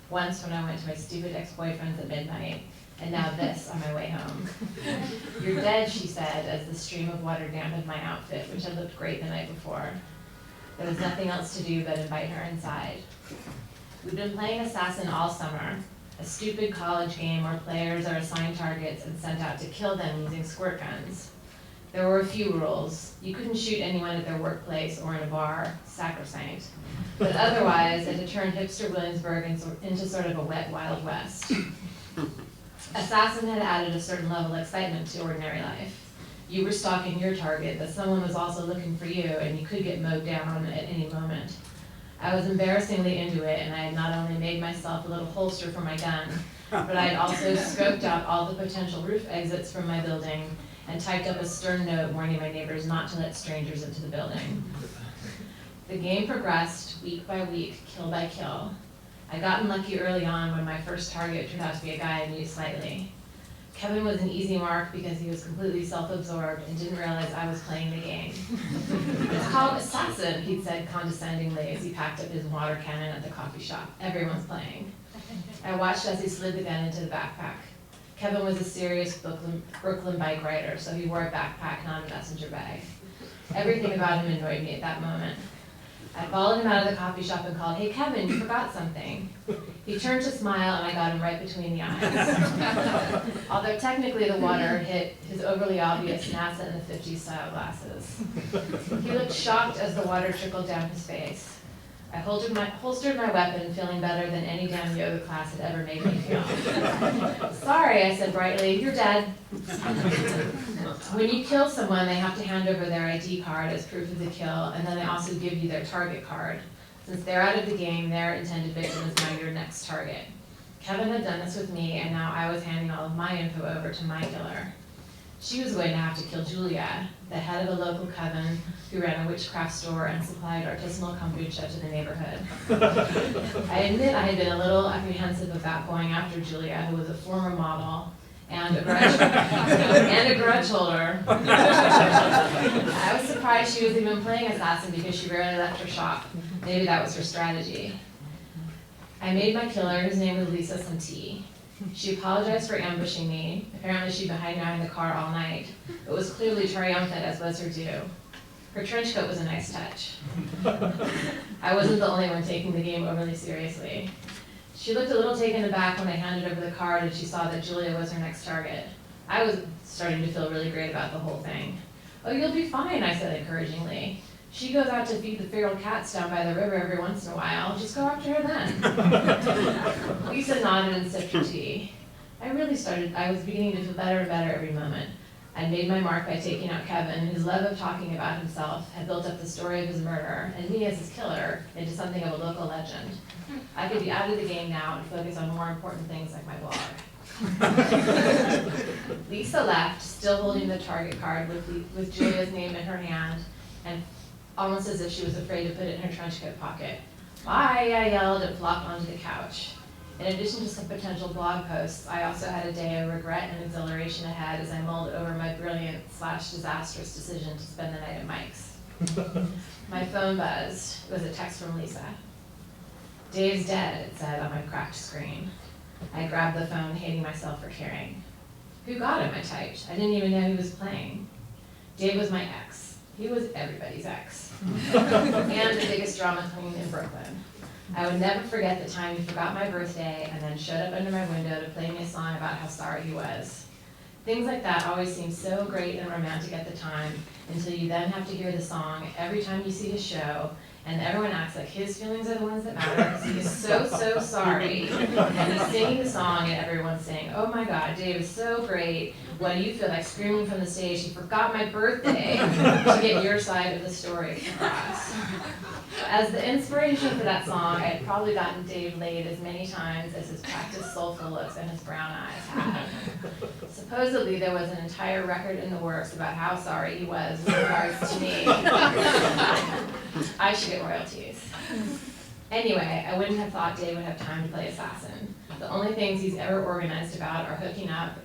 Speaker 9: Once when I went to my stupid ex-boyfriend's at midnight, and now this on my way home. You're dead, she said, as the stream of water dampened my outfit, which had looked great the night before. There was nothing else to do but invite her inside. We'd been playing assassin all summer. a stupid college game where players are assigned targets and sent out to kill them using squirt guns. There were a few rules. You couldn't shoot anyone at their workplace or in a bar, sacrosanct. But otherwise, it had turned hipster Williamsburg into sort of a wet Wild West. Assassin had added a certain level of excitement to ordinary life. You were stalking your target, but someone was also looking for you, and you could get mowed down at any moment. I was embarrassingly into it, and I had not only made myself a little holster for my gun, but I had also scoped out all the potential roof exits from my building and typed up a stern note warning my neighbors not to let strangers into the building. The game progressed week by week, kill by kill. I'd gotten lucky early on when my first target turned out to be a guy I knew slightly. Kevin was an easy mark because he was completely self-absorbed and didn't realize I was playing the game. It's called Assassin, he'd said condescendingly as he packed up his water cannon at the coffee shop. Everyone's playing. I watched as he slid the gun into the backpack. Kevin was a serious Brooklyn bike rider, so he wore a backpack, not a messenger bag. Everything about him annoyed me at that moment. I followed him out of the coffee shop and called, "Hey Kevin, you forgot something." He turned to smile and I got him right between the eyes. Although technically the water hit his overly obvious NASA in the 50s style glasses. He looked shocked as the water trickled down his face. I holstered my weapon, feeling better than any damn yoga class had ever made me feel. "Sorry," I said brightly, "you're dead." When you kill someone, they have to hand over their ID card as proof of the kill, and then they also give you their target card. Since they're out of the game, their intended victim is now your next target. Kevin had done this with me, and now I was handing all of my info over to my killer. She was going to have to kill Julia, the head of a local coven who ran a witchcraft store and supplied artisanal kombucha to the neighborhood. I admit I had been a little apprehensive about going after Julia, who was a former model and a grudge holder. I was surprised she was even playing assassin because she rarely left her shop. Maybe that was her strategy. I made my killer, whose name was Lisa, some tea. She apologized for ambushing me. Apparently she'd been hiding out in the car all night, but was clearly triumphant, as was her due. Her trench coat was a nice touch. I wasn't the only one taking the game overly seriously. She looked a little taken aback when I handed over the card and she saw that Julia was her next target. I was starting to feel really great about the whole thing. "Oh, you'll be fine," I said encouragingly. "She goes out to feed the feral cats down by the river every once in a while. Just go after her then." Lisa nodded and sipped her tea. I was beginning to feel better and better every moment. I'd made my mark by taking out Kevin, whose love of talking about himself had built up the story of his murder, and me as his killer, into something of a local legend. I could be out of the game now and focus on more important things like my blog. Lisa left, still holding the target card with Julia's name in her hand, and almost as if she was afraid to put it in her trench coat pocket. "Bye," I yelled and flopped onto the couch. In addition to some potential blog posts, I also had a day of regret and exhilaration ahead as I mulled over my brilliant/disastrous decision to spend the night at Mike's. My phone buzzed. It was a text from Lisa. "Dave's dead," it said on my cracked screen. I grabbed the phone, hating myself for caring. "Who got him?" I typed. I didn't even know he was playing. Dave was my ex. He was everybody's ex. And the biggest drama queen in Brooklyn. I would never forget the time he forgot my birthday and then showed up under my window to play me a song about how sorry he was. Things like that always seem so great and romantic at the time, until you then have to hear the song every time you see his show, and everyone acts like his feelings are the ones that matter, because he is so sorry. And he's singing the song and everyone's saying, "Oh my God, Dave is so great. What do you feel like screaming from the stage? He forgot my birthday," to get your side of the story across. As the inspiration for that song, I had probably gotten Dave laid as many times as his practiced soulful looks and his brown eyes had. Supposedly there was an entire record in the works about how sorry he was with regards to me. I should get royalties. Anyway, I wouldn't have thought Dave would have time to play assassin. The only things he's ever organized about are hooking up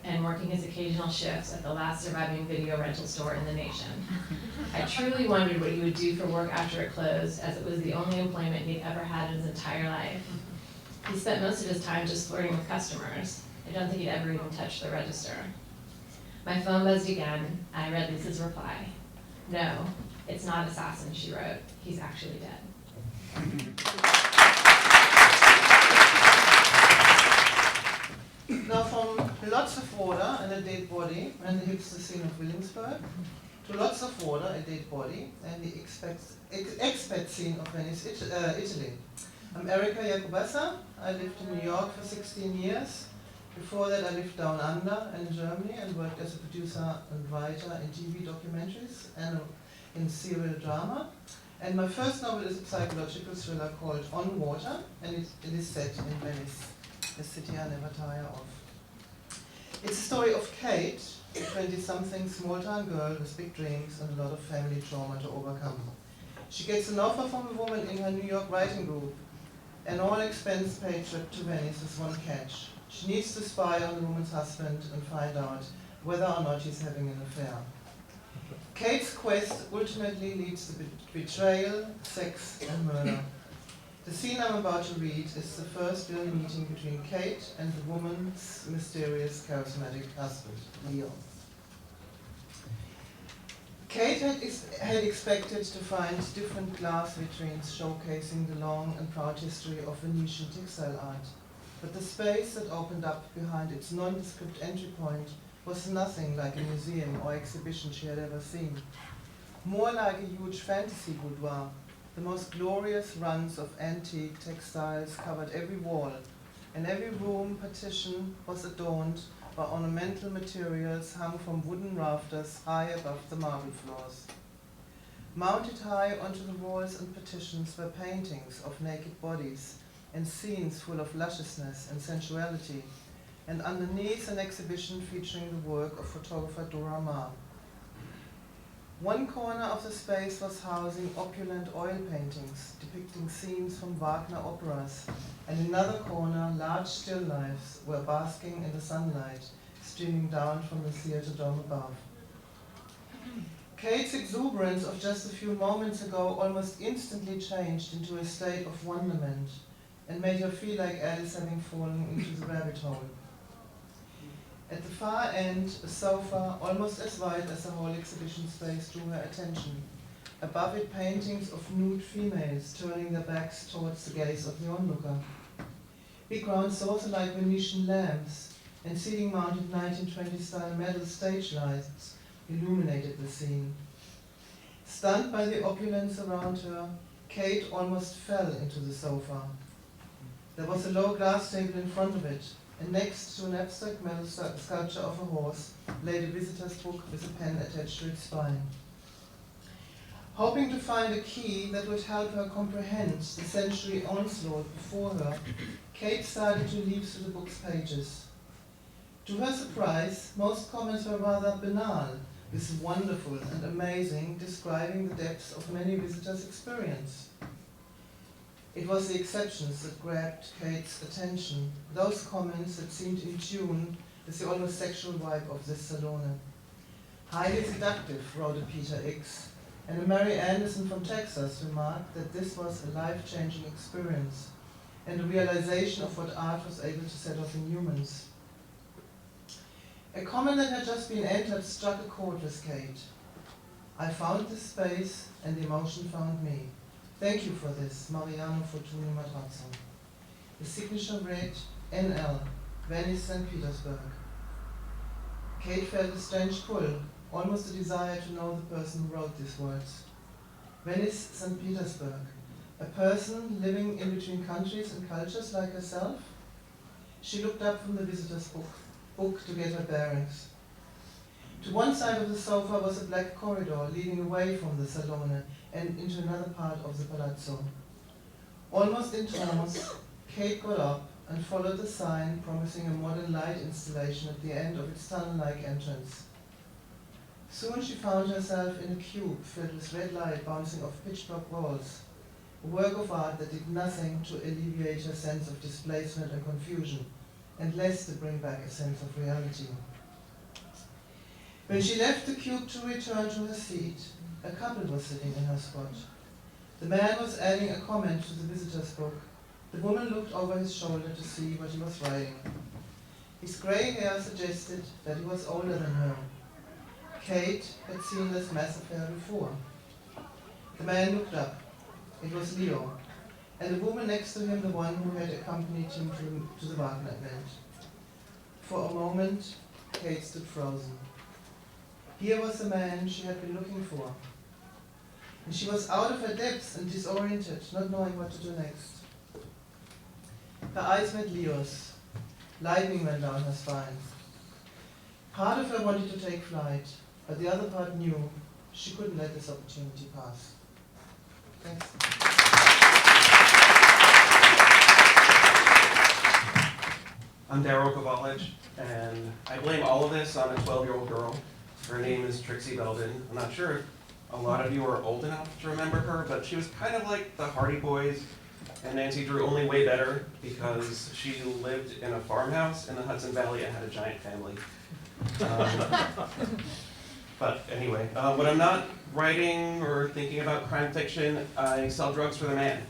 Speaker 9: and working his occasional shifts at the last surviving video rental store in the nation. I truly wondered what he would do for work after it closed, as it was the only employment he'd ever had in his entire life. He spent most of his time just flirting with customers. I don't think he'd ever even touched the register. My phone buzzed again. I read Lisa's reply. "No, it's not assassin," she wrote. "He's actually dead."
Speaker 10: lots of water and a dead body, and the hipster scene of Williamsburg. To lots of water, a dead body, and the expat scene of Venice, Italy. I'm Erika Jakubasa. I lived in New York for 16 years. Before that, I lived down under and in Germany and worked as a producer and writer in TV documentaries and in serial drama. And my first novel is a psychological thriller called On Water, and it is set in Venice, a city I never tire of. It's a story of Kate, a 20-something small-town girl with big dreams and a lot of family trauma to overcome. She gets an offer from a woman in her New York writing group, an all-expense-paid trip to Venice with one catch. She needs to spy on the woman's husband and find out whether or not he's having an affair. Kate's quest ultimately leads to betrayal, sex, and murder. The scene I'm about to read is the first real meeting between Kate and the woman's mysterious, charismatic husband, Leo. Kate had expected to find different glass vitrines showcasing the long and proud history of Venetian textile art. But the space that opened up behind its nondescript entry point was nothing like a museum or exhibition she had ever seen. More like a huge fantasy boudoir. The most glorious runs of antique textiles covered every wall, and every room partition was adorned by ornamental materials hung from wooden rafters high above the marble floors. Mounted high onto the walls and partitions were paintings of naked bodies and scenes full of lusciousness and sensuality, and underneath an exhibition featuring the work of photographer Dora Maar. One corner of the space was housing opulent oil paintings depicting scenes from Wagner operas, and in another corner large still lifes were basking in the sunlight streaming down from the theater dome above. Kate's exuberance of just a few moments ago almost instantly changed into a state of wonderment and made her feel like Alice having fallen into the rabbit hole. At the far end, a sofa, almost as wide as the whole exhibition space, drew her attention. Above it, paintings of nude females turning their backs towards the gaze of the onlooker. Big round saucer-like Venetian lamps and ceiling-mounted 1920s-style metal stage lights illuminated the scene. Stunned by the opulence around her, Kate almost fell into the sofa. There was a low glass table in front of it, and next to an abstract metal sculpture of a horse lay the visitor's book with a pen attached to its spine. Hoping to find a key that would help her comprehend the century onslaught before her, Kate started to leaf through the book's pages. To her surprise, most comments were rather banal, with wonderful and amazing describing the depths of many visitors' experience. It was the exceptions that grabbed Kate's attention, those comments that seemed in tune with the almost sexual vibe of this salon. Highly seductive, wrote a Peter X, and a Mary Anderson from Texas remarked that this was a life-changing experience and a realization of what art was able to set off in humans. A comment that had just been entered struck a chord with Kate. I found this space and the emotion found me. Thank you for this, Mariano Fortuny Matrazzo. The signature read, NL, Venice, St. Petersburg. Kate felt a strange pull, almost a desire to know the person who wrote these words. Venice, St. Petersburg. A person living in between countries and cultures like herself? She looked up from the visitor's book to get her bearings. To one side of the sofa was a black corridor leading away from the salone and into another part of the palazzo. Almost in trance, Kate got up and followed the sign promising a modern light installation at the end of its tunnel-like entrance. Soon she found herself in a cube filled with red light bouncing off pitch-black walls, a work of art that did nothing to alleviate her sense of displacement and confusion, and less to bring back a sense of reality. When she left the cube to return to her seat, a couple was sitting in her spot. The man was adding a comment to the visitor's book. The woman looked over his shoulder to see what he was writing. His grey hair suggested that he was older than her. Kate had seen this mass affair before. The man looked up. It was Leo, and the woman next to him the one who had accompanied him to the Wagner event. For a moment, Kate stood frozen. Here was the man she had been looking for. And she was out of her depths and disoriented, not knowing what to do next. Her eyes met Leo's. Lightning went down her spine. Part of her wanted to take flight, but the other part knew she couldn't let this opportunity pass. Thanks.
Speaker 11: I'm Daryl Kovalich, and I blame all of this on a 12-year-old girl. Her name is Trixie Belden. I'm not sure if a lot of you are old enough to remember her, but she was kind of like the Hardy Boys and Nancy Drew, only way better, because she lived in a farmhouse in the Hudson Valley and had a giant family. But anyway, when I'm not writing or thinking about crime fiction, I sell drugs for the man,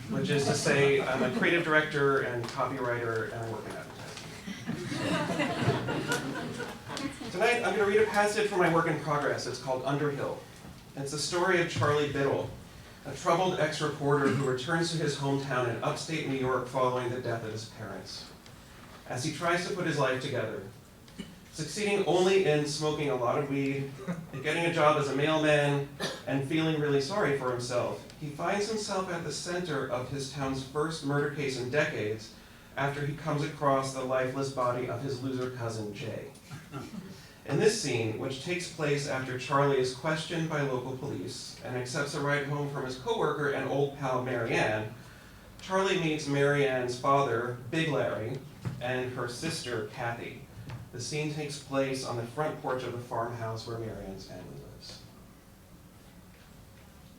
Speaker 11: which is to say I'm a creative director and copywriter, and I work in advertising. Tonight, I'm going to read a passage from my work in progress. It's called Underhill. It's the story of Charlie Biddle, a troubled ex-reporter who returns to his hometown in upstate New York following the death of his parents. As he tries to put his life together, succeeding only in smoking a lot of weed, getting a job as a mailman, and feeling really sorry for himself, he finds himself at the center of his town's first murder case in decades after he comes across the lifeless body of his loser cousin, Jay. In this scene, which takes place after Charlie is questioned by local police and accepts a ride home from his coworker and old pal Marianne, Charlie meets Marianne's father, Big Larry, and her sister, Kathy. The scene takes place on the front porch of the farmhouse where Marianne's family lives.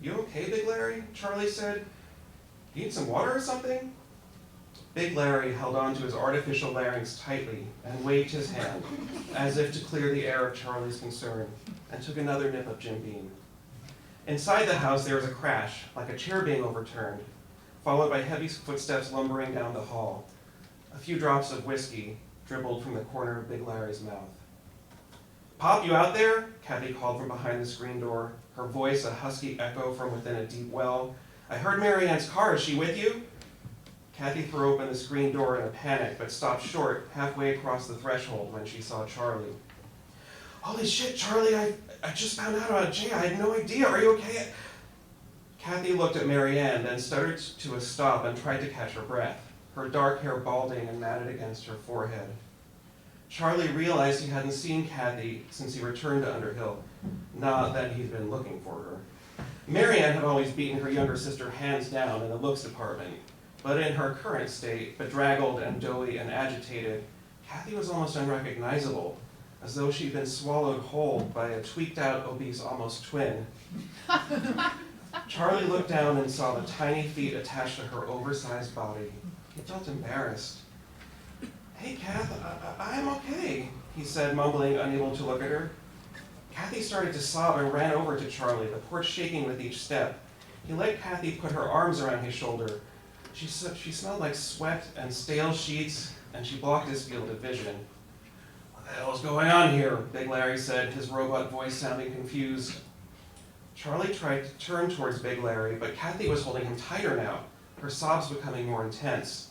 Speaker 11: "You okay, Big Larry?" Charlie said. "You need some water or something?" Big Larry held on to his artificial larynx tightly and waved his hand, as if to clear the air of Charlie's concern, and took another nip of Jim Beam. Inside the house there was a crash, like a chair being overturned, followed by heavy footsteps lumbering down the hall. A few drops of whiskey dribbled from the corner of Big Larry's mouth. "Pop, you out there?" Kathy called from behind the screen door, her voice a husky echo from within a deep well. "I heard Marianne's car. Is she with you?" Kathy threw open the screen door in a panic, but stopped short halfway across the threshold when she saw Charlie. "Holy shit, Charlie, I just found out about Jay. I had no idea. Are you okay?" Kathy looked at Marianne, then stuttered to a stop and tried to catch her breath, her dark hair balding and matted against her forehead. Charlie realized he hadn't seen Kathy since he returned to Underhill, not that he'd been looking for her. Marianne had always beaten her younger sister hands down in the looks department, but in her current state, bedraggled and doughy and agitated, Kathy was almost unrecognizable, as though she'd been swallowed whole by a tweaked-out, obese almost twin. Charlie looked down and saw the tiny feet attached to her oversized body. He felt embarrassed. "Hey, Kath, I'm okay," he said, mumbling, unable to look at her. Kathy started to sob and ran over to Charlie, the porch shaking with each step. He let Kathy put her arms around his shoulder. She smelled like sweat and stale sheets, and she blocked his field of vision. "What the hell is going on here?" Big Larry said, his robot voice sounding confused. Charlie tried to turn towards Big Larry, but Kathy was holding him tighter now, her sobs becoming more intense.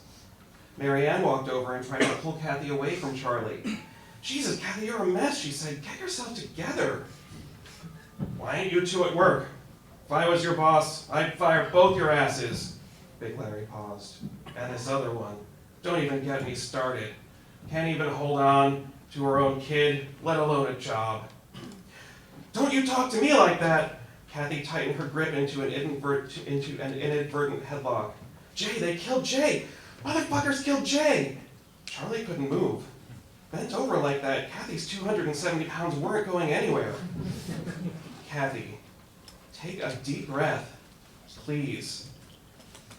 Speaker 11: Marianne walked over and tried to pull Kathy away from Charlie. "Jesus, Kathy, you're a mess," she said. "Get yourself together." "Why ain't you two at work? If I was your boss, I'd fire both your asses." Big Larry paused. "And this other one. Don't even get me started. Can't even hold on to her own kid, let alone a job." "Don't you talk to me like that!" Kathy tightened her grip into an inadvertent headlock. "Jay, they killed Jay! Motherfuckers killed Jay!" Charlie couldn't move. Bent over like that, Kathy's 270 pounds weren't going anywhere. "Kathy, take a deep breath, please."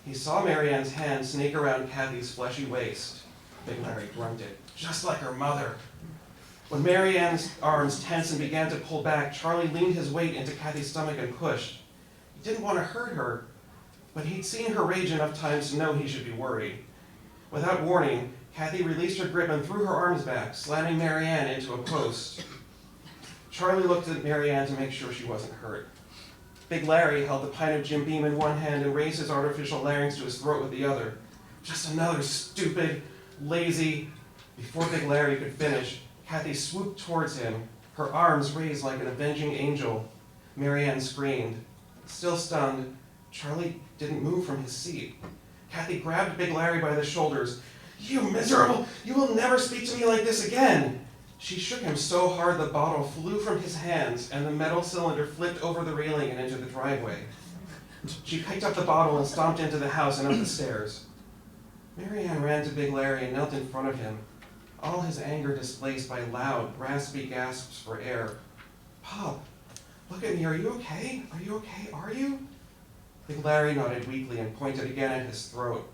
Speaker 11: He saw Marianne's hand snake around Kathy's fleshy waist. Big Larry grunted, "Just like her mother." When Marianne's arms tensed and began to pull back, Charlie leaned his weight into Kathy's stomach and pushed. He didn't want to hurt her, but he'd seen her rage enough times to know he should be worried. Without warning, Kathy released her grip and threw her arms back, slamming Marianne into a post. Charlie looked at Marianne to make sure she wasn't hurt. Big Larry held the pint of Jim Beam in one hand and raised his artificial larynx to his throat with the other. "Just another stupid, lazy..." Before Big Larry could finish, Kathy swooped towards him, her arms raised like an avenging angel. Marianne screamed. Still stunned, Charlie didn't move from his seat. Kathy grabbed Big Larry by the shoulders. "You miserable! You will never speak to me like this again!" She shook him so hard the bottle flew from his hands and the metal cylinder flipped over the railing and into the driveway. She picked up the bottle and stomped into the house and up the stairs. Marianne ran to Big Larry and knelt in front of him, all his anger displaced by loud, raspy gasps for air. "Pop, look at me, are you okay? Are you okay, are you?" Big Larry nodded weakly and pointed again at his throat,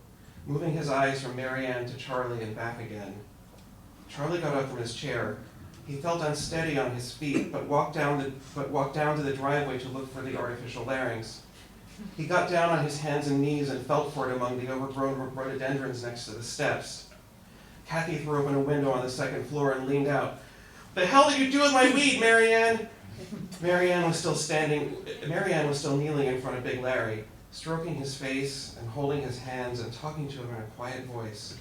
Speaker 11: moving his eyes from Marianne to Charlie and back again. Charlie got up from his chair. He felt unsteady on his feet, but walked down to the driveway to look for the artificial larynx. He got down on his hands and knees and felt for it among the overgrown rhododendrons next to the steps. Kathy threw open a window on the second floor and leaned out. "The hell did you do with my weed, Marianne?" Marianne was still kneeling in front of Big Larry, stroking his face and holding his hands and talking to him in a quiet voice.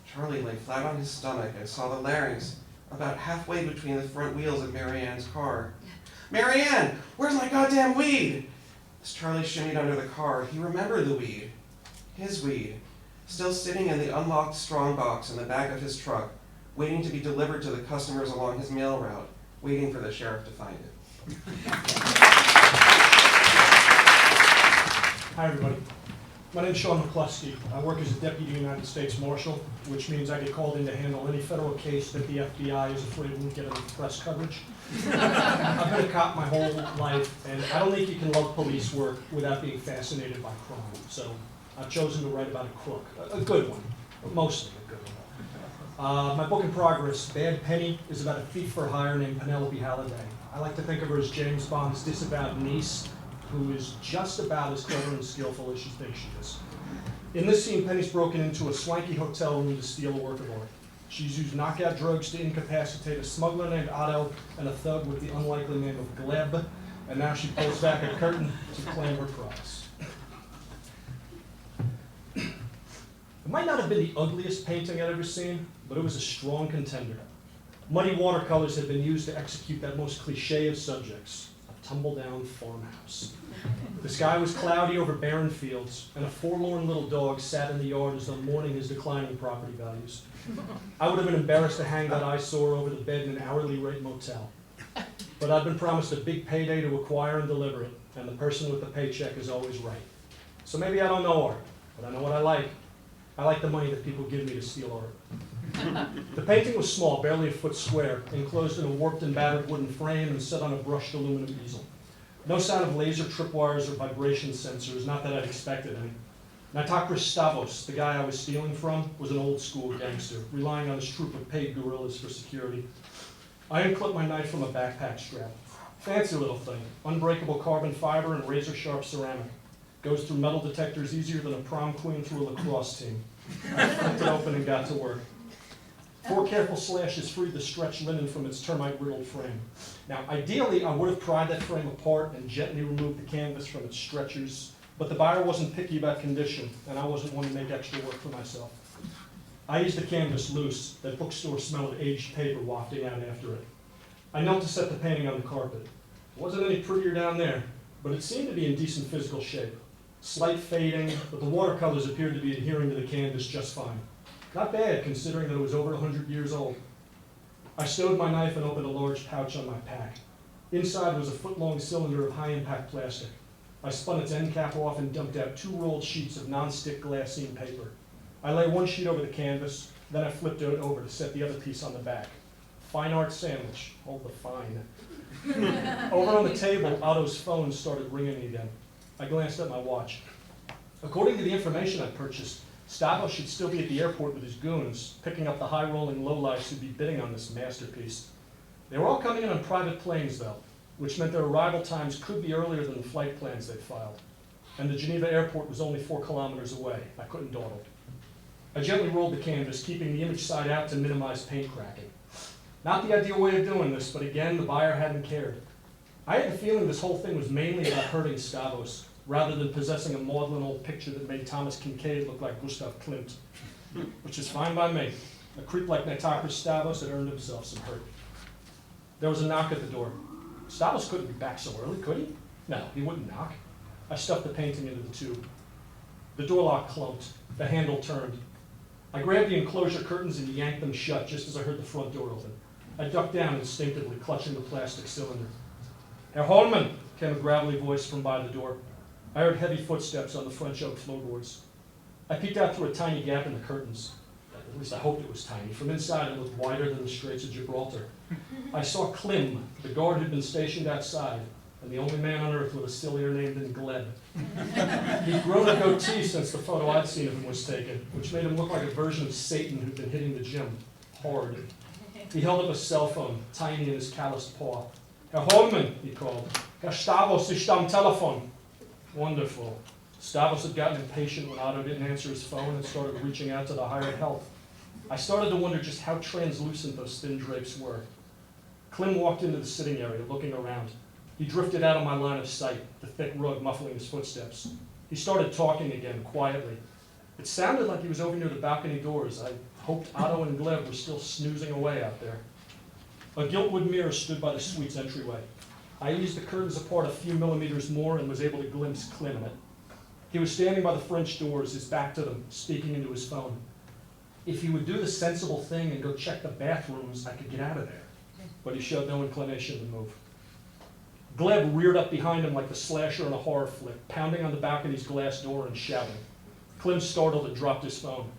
Speaker 11: Charlie lay flat on his stomach and saw the larynx about halfway between the front wheels of Marianne's car. "Marianne, where's my goddamn weed?" As Charlie shimmied under the car, he remembered the weed. His weed, still sitting in the unlocked strongbox in the back of his truck, waiting to be delivered to the customers along his mail route, waiting for the sheriff to find it.
Speaker 12: Hi, everybody. My name's Sean McCluskey. I work as a Deputy United States Marshal, which means I get called in to handle any federal case that the FBI is afraid won't get any press coverage. I've been a cop my whole life, and I don't think you can love police work without being fascinated by crime. So I've chosen to write about a crook, a good one, but mostly a good one. My book in progress, Bad Penny, is about a thief for hire named Penelope Halliday. I like to think of her as James Bond's disavowed niece, who is just about as clever and skillful as she thinks she is. In this scene, Penny's broken into a swanky hotel room to steal a work of art. She's used knockout drugs to incapacitate a smuggler named Otto and a thug with the unlikely name of Gleb, and now she pulls back a curtain to claim her prize. It might not have been the ugliest painting I'd ever seen, but it was a strong contender. Muddy watercolors had been used to execute that most cliche of subjects, a tumble-down farmhouse. The sky was cloudy over barren fields, and a forlorn little dog sat in the yard as though mourning his declining property values. I would have been embarrassed to hang that eyesore over the bed in an hourly rate motel. But I've been promised a big payday to acquire and deliver it, and the person with the paycheck is always right. So maybe I don't know art, but I know what I like. I like the money that people give me to steal art. The painting was small, barely a foot square, enclosed in a warped and battered wooden frame and set on a brushed aluminum easel. No sound of laser tripwires or vibration sensors, not that I'd expected any. Nitakris Stavos, the guy I was stealing from, was an old-school gangster, relying on his troop of paid guerrillas for security. I unclipped my knife from a backpack strap. Fancy little thing, unbreakable carbon fiber and razor-sharp ceramic. Goes through metal detectors easier than a prom queen through a lacrosse team. I flipped it open and got to work. 4 careful slashes freed the stretched linen from its termite-riddled frame. Now, ideally, I would have pried that frame apart and gently removed the canvas from its stretchers, but the buyer wasn't picky about condition, and I wasn't one to make extra work for myself. I used the canvas loose, that bookstore smell of aged paper wafting out after it. I knelt to set the painting on the carpet. It wasn't any prettier down there, but it seemed to be in decent physical shape. Slight fading, but the watercolors appeared to be adhering to the canvas just fine. Not bad, considering that it was over 100 years old. I stowed my knife and opened a large pouch on my pack. Inside was a foot-long cylinder of high-impact plastic. I spun its end cap off and dumped out 2 rolled sheets of non-stick glassine paper. I lay one sheet over the canvas, then I flipped it over to set the other piece on the back. Fine art sandwich, hold the fine. Over on the table, Otto's phone started ringing again. I glanced at my watch. According to the information I purchased, Stavos should still be at the airport with his goons, picking up the high-rolling lowlifes who'd be bidding on this masterpiece. They were all coming in on private planes, though, which meant their arrival times could be earlier than the flight plans they'd filed. And the Geneva airport was only 4 kilometers away. I couldn't dawdle. I gently rolled the canvas, keeping the image side out to minimize paint cracking. Not the ideal way of doing this, but again, the buyer hadn't cared. I had the feeling this whole thing was mainly about hurting Stavos, rather than possessing a maudlin old picture that made Thomas Kincaid look like Gustav Klimt, which is fine by me. A creep like Nitakris Stavros had earned himself some hurt. There was a knock at the door. Stavros couldn't be back so early, could he? No, he wouldn't knock. I stuffed the painting into the tube. The door lock clunked. The handle turned. I grabbed the enclosure curtains and yanked them shut just as I heard the front door open. I ducked down instinctively, clutching the plastic cylinder. Herr Holman, came a gravelly voice from by the door. I heard heavy footsteps on the French oak floorboards. I peeked out through a tiny gap in the curtains. At least I hoped it was tiny. From inside, it looked wider than the Straits of Gibraltar. I saw Klim, the guard who'd been stationed outside, and the only man on earth with a sillier name than Gleb. He'd grown a goatee since the photo I'd seen of him was taken, which made him look like a version of Satan who'd been hitting the gym hard. He held up a cell phone, tiny in his calloused paw. Herr Holman, he called. Herr Stavros ist am Telefon. Wonderful. Stavros had gotten impatient when Otto didn't answer his phone and started reaching out to the hired help. I started to wonder just how translucent those thin drapes were. Klim walked into the sitting area, looking around. He drifted out of my line of sight, the thick rug muffling his footsteps. He started talking again, quietly. It sounded like he was over near the balcony doors. I hoped Otto and Gleb were still snoozing away out there. A giltwood mirror stood by the suite's entryway. I eased the curtains apart a few millimeters more and was able to glimpse Klim in it. He was standing by the French doors, his back to them, speaking into his phone. If he would do the sensible thing and go check the bathrooms, I could get out of there. But he showed no inclination to move. Gleb reared up behind him like the slasher in a horror flick, pounding on the balcony's glass door and shouting. Klim startled and dropped his phone.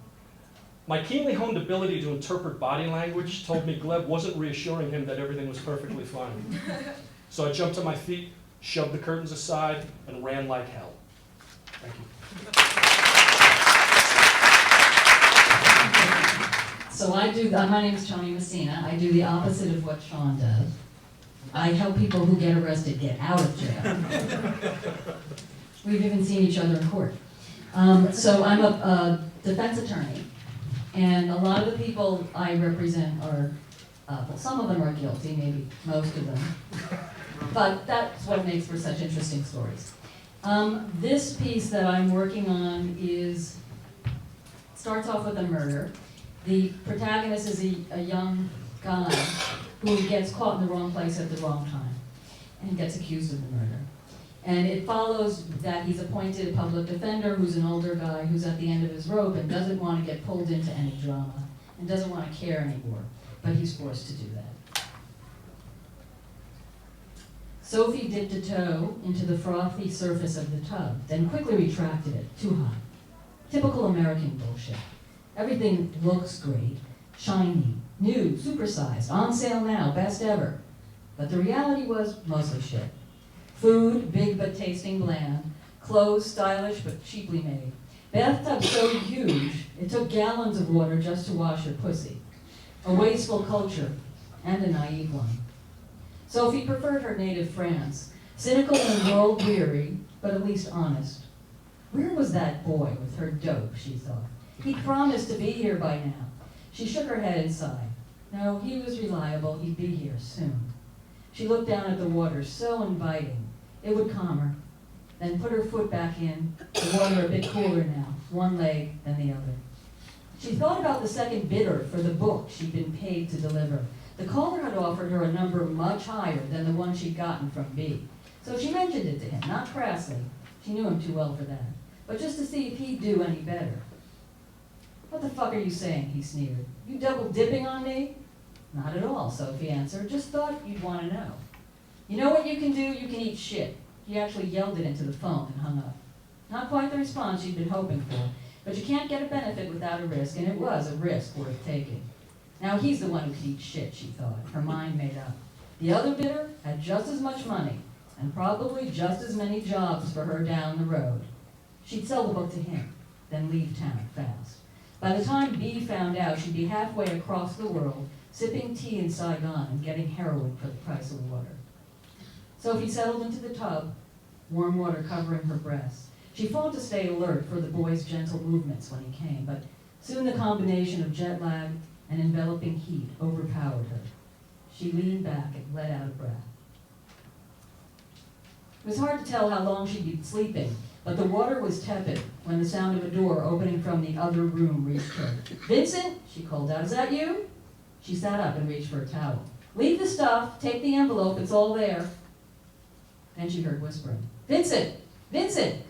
Speaker 12: My keenly honed ability to interpret body language told me Gleb wasn't reassuring him that everything was perfectly fine. So I jumped to my feet, shoved the curtains aside, and ran like hell. Thank you.
Speaker 13: So my name is Tony Messina. I do the opposite of what Sean does. I help people who get arrested get out of jail. We've even seen each other in court. So I'm a defense attorney, and a lot of the people I represent are, well, some of them are guilty, maybe most of them, but that's what makes for such interesting stories. This piece that I'm working on starts off with a murder. The protagonist is a young guy who gets caught in the wrong place at the wrong time and gets accused of the murder. And it follows that he's appointed a public defender who's an older guy who's at the end of his rope and doesn't want to get pulled into any drama and doesn't want to care anymore, but he's forced to do that. Sophie dipped a toe into the frothy surface of the tub, then quickly retracted it, too hot. Typical American bullshit. Everything looks great, shiny, new, supersized, on sale now, best ever. But the reality was mostly shit. Food, big but tasting bland. Clothes, stylish but cheaply made. Bathtub so huge, it took gallons of water just to wash her pussy. A wasteful culture, and a naive one. Sophie preferred her native France, cynical and world-weary, but at least honest. Where was that boy with her dope, she thought. He'd promised to be here by now. She shook her head and sighed. No, he was reliable, he'd be here soon. She looked down at the water, so inviting. It would calm her. Then put her foot back in, the water a bit cooler now, one leg then the other. She thought about the second bidder for the book she'd been paid to deliver. The caller had offered her a number much higher than the one she'd gotten from B. So she mentioned it to him, not crassly. She knew him too well for that. But just to see if he'd do any better. What the fuck are you saying, he sneered. You double dipping on me? Not at all, Sophie answered. Just thought you'd want to know. You know what you can do? You can eat shit. He actually yelled it into the phone and hung up. Not quite the response she'd been hoping for, but you can't get a benefit without a risk, and it was a risk worth taking. Now he's the one who could eat shit, she thought, her mind made up. The other bidder had just as much money, and probably just as many jobs for her down the road. She'd sell the book to him, then leave town fast. By the time B found out, she'd be halfway across the world, sipping tea in Saigon and getting heroin for the price of water. Sophie settled into the tub, warm water covering her breasts. She fought to stay alert for the boy's gentle movements when he came, but soon the combination of jet lag and enveloping heat overpowered her. She leaned back and let out a breath. It was hard to tell how long she'd be sleeping But the water was tepid when the sound of a door opening from the other room reached her. "Vincent," she called out, "is that you?" She sat up and reached for a towel. "Leave the stuff, take the envelope, it's all there." Then she heard whispering, "Vincent! Vincent!"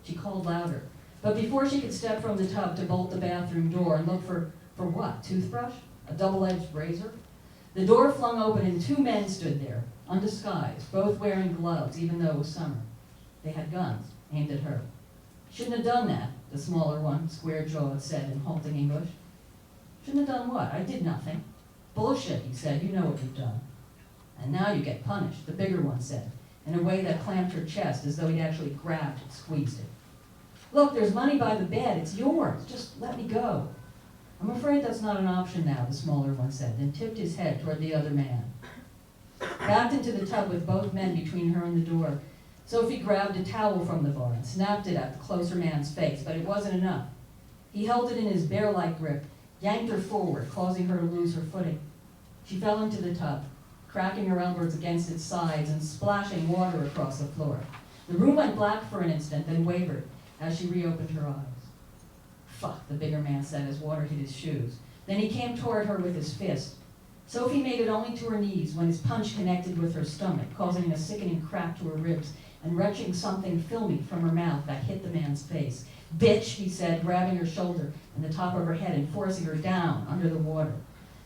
Speaker 13: She called louder. But before she could step from the tub to bolt the bathroom door and look for what? Toothbrush? A double-edged razor? The door flung open and two men stood there, undisguised, both wearing gloves, even though it was summer. They had guns aimed at her. "Shouldn't have done that," the smaller one, square-jawed, said in halting English. "Shouldn't have done what? I did nothing." "Bullshit," he said. "You know what you've done." "And now you get punished," the bigger one said, in a way that clamped her chest as though he'd actually grabbed and squeezed it. "Look, there's money by the bed. It's yours. Just let me go." "I'm afraid that's not an option now," the smaller one said, then tipped his head toward the other man. Backed into the tub with both men between her and the door, Sophie grabbed a towel from the bar and snapped it at the closer man's face, but it wasn't enough. He held it in his bear-like grip, yanked her forward, causing her to lose her footing. She fell into the tub, cracking her elbows against its sides and splashing water across the floor. The room went black for an instant, then wavered as she reopened her eyes. "Fuck," the bigger man said as water hit his shoes. Then he came toward her with his fist. Sophie made it only to her knees when his punch connected with her stomach, causing a sickening crack to her ribs and retching something filmy from her mouth that hit the man's face. "Bitch," he said, grabbing her shoulder and the top of her head and forcing her down under the water.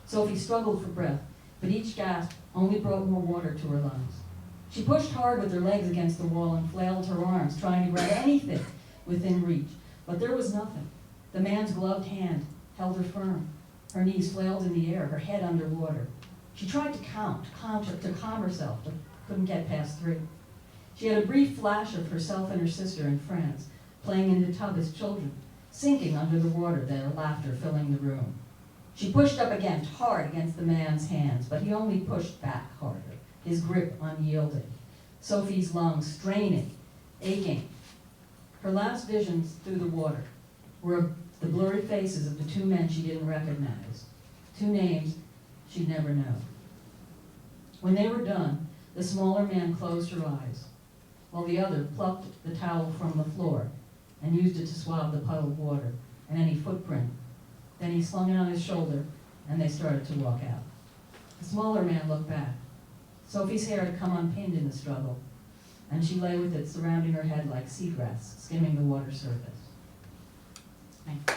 Speaker 13: Sophie struggled for breath, but each gasp only brought more water to her lungs. She pushed hard with her legs against the wall and flailed her arms, trying to grab anything within reach, but there was nothing. The man's gloved hand held her firm. Her knees flailed in the air, her head underwater. She tried to to calm herself, but couldn't get past 3. She had a brief flash of herself and her sister in France, playing in the tub as children, sinking under the water, their laughter filling the room. She pushed up again, hard against the man's hands, but he only pushed back harder, his grip unyielding. Sophie's lungs straining, aching. Her last visions through the water were the blurry faces of the two men she didn't recognize, 2 names she'd never know. When they were done, the smaller man closed her eyes, while the other plucked the towel from the floor and used it to swab the puddled water and any footprint. Then he slung it on his shoulder, and they started to walk out. The smaller man looked back. Sophie's hair had come unpinned in the struggle, and she lay with it surrounding her head like seagrass skimming the water surface. Thank you.